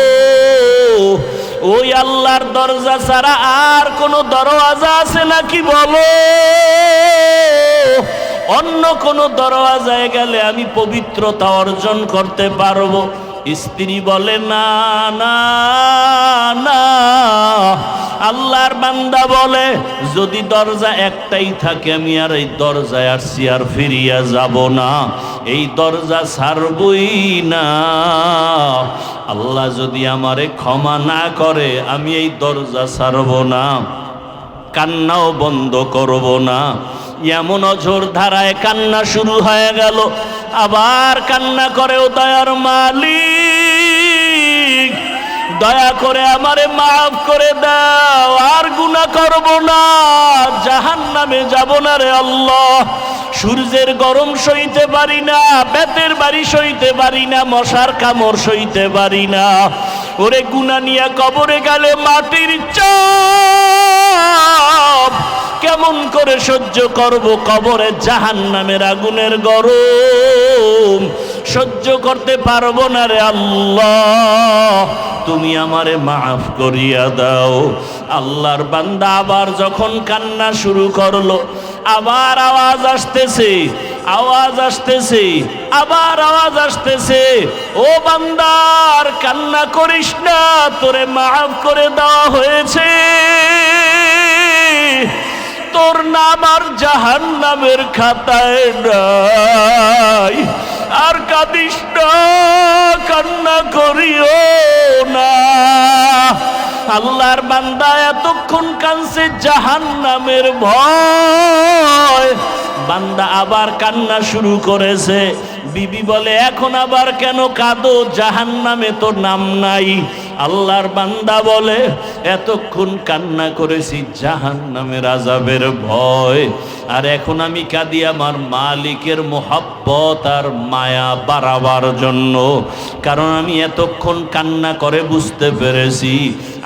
ওই আল্লাহর দরজা ছাড়া আর কোন দরওয়াজা আছে নাকি বলো? অন্য কোন দরওয়াজায় গেলে আমি পবিত্রতা অর্জন করতে পারবো। স্ত্রী বলে, না না না। আল্লাহর বান্দা বলে, যদি দরজা একটাই থাকে আমি আর এই দরজায় আসছি, আর ফিরিয়া যাব না, এই দরজা ছাড়বই না। আল্লাহ যদি আমারে ক্ষমা না করে আমি এই দরজা ছাড়ব না, কান্নাও বন্ধ করব না। এমন অঝোর ধারায় কান্না শুরু হয়ে গেল। আবার কান্না করে, ও দয়ার মালিক, দয়া করে আমারে মাফ করে দাও, আর গুনাহ করব না, জাহান্নামে যাব না রে আল্লাহ। সূর্যের গরম সইতে পারি না, বেতের বাড়ি সইতে পারি না, মশার কামড় সইতে পারি না। ওরে গুনাহ নিয়ে কবরে গেলে মাটির চাপ কেমন করে সহ্য করব? কবরে জাহান্নামের আগুনের গরম সহ্য করতে পারবো না রে আল্লাহ, তুমি আমারে মাফ করিয়া দাও। আল্লাহর বান্দা আবার যখন কান্না শুরু করলো, আবার আওয়াজ আসতেছে, আওয়াজ আসতেছে, আবার আওয়াজ আসতেছে, ও বান্দার কান্না করিস না, তোরে মাফ করে দেওয়া হয়েছে, তোর নাম আর জাহান্নামের খাতায় নাই, আর কাঁদিস না, কান্না করিও না। আল্লাহর বান্দা এতক্ষণ কাঁদছে জাহান্নামের ভয়, বান্দা আবার কান্না শুরু করেছে। বিবি বলে, এখন আবার কেন কাঁদো? জাহান্নামে তো নাম নাই। আল্লাহর বান্দা বলে, এতক্ষণ কান্না করেছি জাহান্নামের আযাবের ভয়, আর এখন আমি কাঁদি আমার মালিকের মোহাব্বত আর মায়া বাড়াবার জন্য। কারণ আমি এতক্ষণ কান্না করে বুঝতে পেরেছি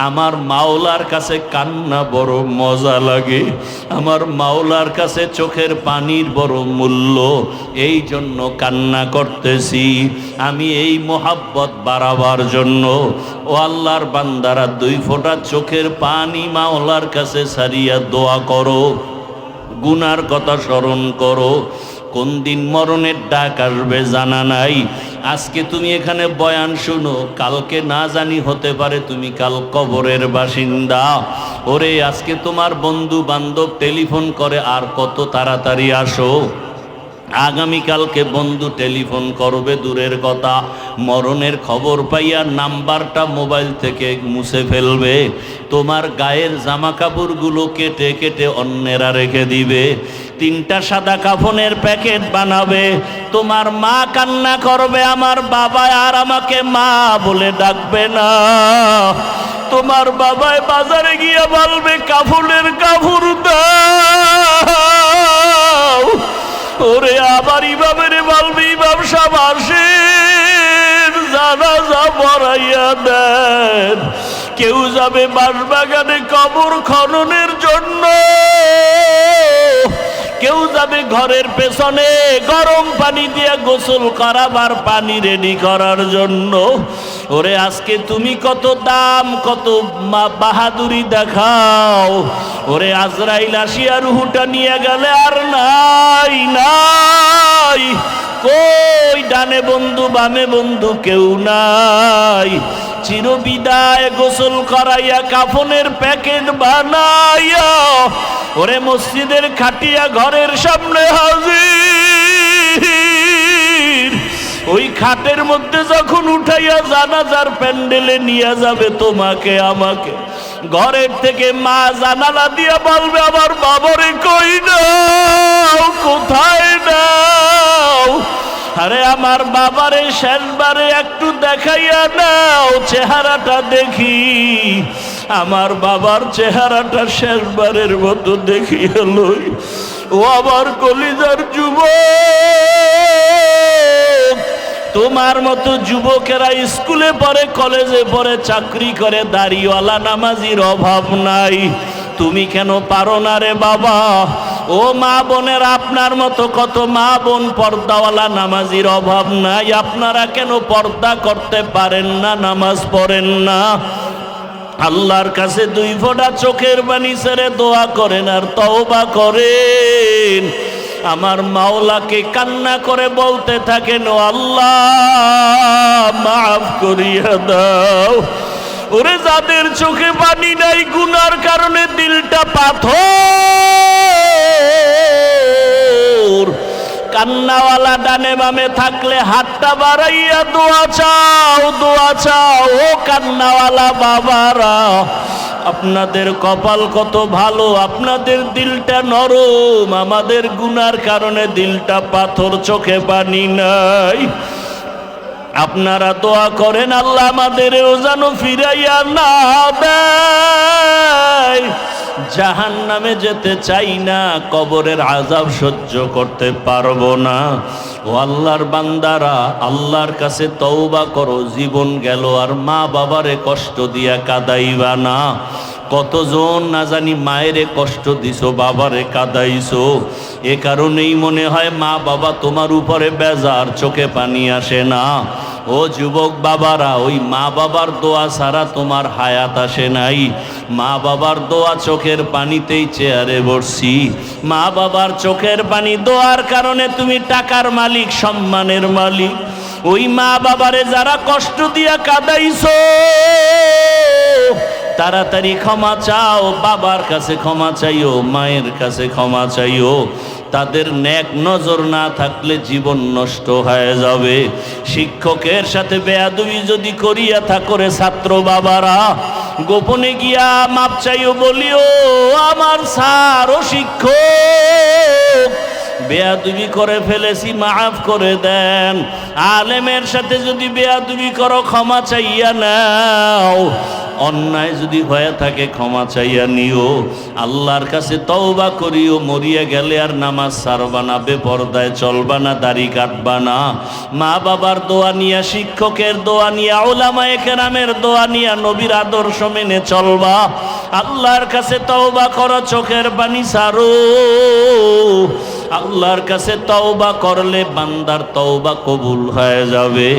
আমার মাওলার কাছে কান্না বড় মজা লাগে, আমার মাওলার কাছে চোখের পানির বড় মূল্য, এই জন্য কান্না করতেছি আমি এই মোহাব্বত বাড়াবার জন্য। ও আল্লাহর বান্দারা, 2 ফোঁটা চোখের পানি মাওলার কাছে সারিয়া দোয়া করো, গুনার কথা স্মরণ করো। কোন দিন মরণের ডাক আসবে জানা নাই। আজকে তুমি এখানে বয়ান শুনো, কালকে না জানি হতে পারে তুমি কাল কবরের বাসিন্দা। ওরে আজকে তোমার বন্ধু বান্ধব টেলিফোন করে, আর কত তাড়াতাড়ি আসো। আগামীকালকে বন্ধু টেলিফোন করবে দূরের কথা, মরণের খবর পাইয়া নাম্বারটা মোবাইল থেকে মুছে ফেলবে, তোমার গায়ের জামা কাপড়গুলো কেটে কেটে অন্যেরা রেখে দিবে, 3টা সাদা কাফনের প্যাকেট বানাবে। তোমার মা কান্না করবে, আমার বাবা আর আমাকে মা বলে ডাকবে না। তোমার বাবায় বাজারে গিয়ে বলবে, কাফনের কাপড় দাও। ওরে আবার ইমামের বলবে, ইমাম সাহেব আসেন, জানাজা পড়াইয়া দেন। কেউ যাবে বাঁশবাগানে কবর খননের জন্য, কেউ যাবে ঘরের পেছনে গরম পানি দিয়ে গোসল করাবার পানি রেডি করার জন্য। ওরে আজকে তুমি কত দাম, কত বাহাদুরি দেখাও। ওরে আজরাইল আসিয়া রুহুটা নিয়ে গেলে আর নাই নাই, কই ডানে বন্ধু বামে বন্ধু কেউ নাই। চিরবিদায় গোসল করাইয়া কাফনের প্যাকেট বানাইয়া ওরে মসজিদের খাটিয়া ঘরের সামনে হাজির, ওই খাটের মধ্যে যখন উঠাইয়া জানাজার প্যান্ডেলে নিয়ে যাবে তোমাকে আমাকে, ঘরের থেকে মা জানালা দিয়া বলবে আমার বাবারে কই নাও, কোথায় নাও? আরে আমার বাবারে শেষবারে একটু দেখাইয়া নাও, চেহারাটা দেখি, আমার বাবার চেহারাটা শেষবারের মতো দেখিয়া লই। ও আমার কলিজার যুবক, তোমার মতো যুবকেরা স্কুলে পড়ে, কলেজে পড়ে, চাকরি করে, দাড়িওয়ালা নামাজির অভাব নাই, তুমি কেন পারো না রে বাবা? ও মা বোনের, আপনার মতো কত মা বোন পর্দাওয়ালা নামাজির অভাব নাই, আপনারা কেন পর্দা করতে পারেন না, নামাজ পড়েন না? আল্লাহর কাছে 2 ফোঁটা চোখের পানি ছেড়ে দোয়া করেন আর তওবা করেন। আমার মাওলাকে কান্না করে বলতে থাকেন, ও আল্লাহ মাফ করিয়া দাও। ওরে যাদের চোখে পানি নাই, গুনার কারণে দিলটা পাথর, কান্নাওয়ালা ডানে বামে থাকলে হাতটা বাড়াইয়া দোয়া চাও, দোয়া চাও। ও কান্নাওয়ালা বাবারা, আপনাদের কপাল কত ভালো, আপনাদের দিলটা নরম, আমাদের গুনার কারণে দিলটা পাথর, চোখে পানি নাই। আপনারা দোয়া করেন আল্লাহ আমাদেরও যেন ফিরাইয়া না দেয়। জাহান্নামে যেতে চাই না, কবরের আযাব সহ্য করতে পারবো না। ও আল্লাহর বান্দারা, আল্লাহর কাছে তওবা করো, জীবন গেল আর মা বাবারে কষ্ট দিয়া কাঁদাইবা না। কতজন না জানি মায়েরে কষ্ট দিছো, বাবারে কাঁদাইছো, এ কারণেই মনে হয় মা বাবা তোমার উপরে বেজার, চোখে পানি আসে না। ও যুবক বাবারা, ওই মা বাবার দোয়া ছাড়া তোমার হায়াত আসে নাই। মা বাবার দোয়া চোখের পানিতেই চেয়ারে বসছি। মা বাবার চোখের পানি দোয়ার কারণে তুমি টাকার মালিক, সম্মানের মালিক। ওই মা বাবারে যারা কষ্ট দিয়া কাঁদাইছো, তাড়াতাড়ি ক্ষমা চাও, বাবার কাছে ক্ষমা চাইও, মায়ের কাছে ক্ষমা চাইও। তাদের নেক নজর না থাকলে জীবন নষ্ট হয়ে যাবে। শিক্ষকের সাথে বেয়াদবি যদি করিয়া থাকো রে ছাত্র বাবারা, গোপনে গিয়া মাপ চাইও, বলিও আমার স্যার ও শিক্ষক, বেয়াদবি করে ফেলেছি, মাফ করে দেন। আলেমের সাথে যদি বেয়াদবি করো, ক্ষমা চাইয়া নাও। অন্যায় যদি হয়ে থাকে ক্ষমা চাইয়া নিও। আল্লাহর কাছে তওবা করিও, মরিয়া গেলে আর নামাজ ছাড়বা না, বেপরদায় চলবা না, দাড়ি কাটবা না। মা বাবার দোয়া নিয়া, শিক্ষকের দোয়া নিয়া, উলামায়ে কেরামের দোয়া নিয়া, নবীর আদর্শ মেনে চলবা। আল্লাহর কাছে তওবা করো, চোখের পানি ছাড়ো। আল্লাহর কাছে তওবা করলে বান্দার তওবা কবুল হয়ে যাবে।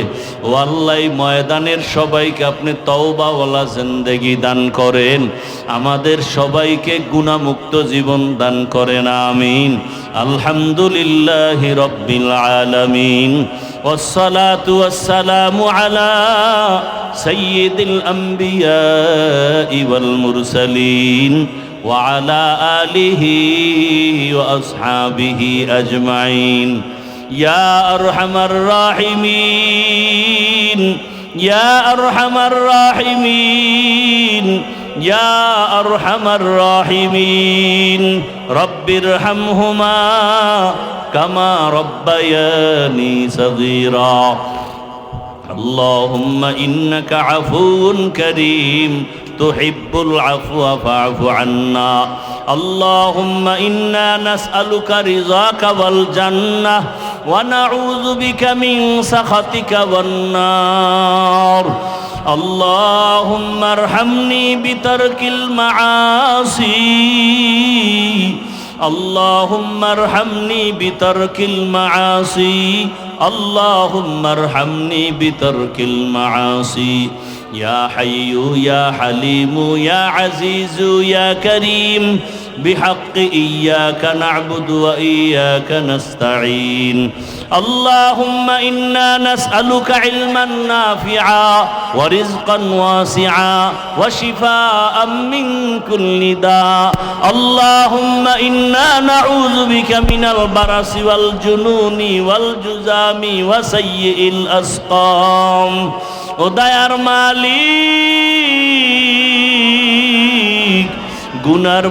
ও আল্লাহ, ময়দানের সবাইকে আপনি তওবাওয়ালা জিন্দেগি দান করেন, আমাদের সবাইকে গুনাহমুক্ত জীবন দান করেন, আমিন। আলহামদুলিল্লাহি রাব্বিল আলামিন, والصلاة والسلام على سيد الأنبياء والمرسلين وعلى آله وأصحابه أجمعين يا أرحم الراحمين يا أرحم الراحمين يا أرحم الراحمين رب ارحمهما كما ربياني صغيرا اللهم إنك عفو كريم تحب العفو فاعف عنا اللهم إنا نسألك رضاك والجنة ونعوذ بك من سخطك والنار اللهم ارحمني بترك المعاصي اللهم ارحمني بترك المعاصي اللهم ارحمني بترك المعاصي يا حي يا حليم يا عزيز يا كريم بحق إياك نعبد وإياك نستعين اللهم إنا نسألك علما نافعا ورزقا واسعا وشفاء من كل داء اللهم إنا نعوذ بك من البرص والجنون والجذام وسيء الأسقام وديار مالك গুনার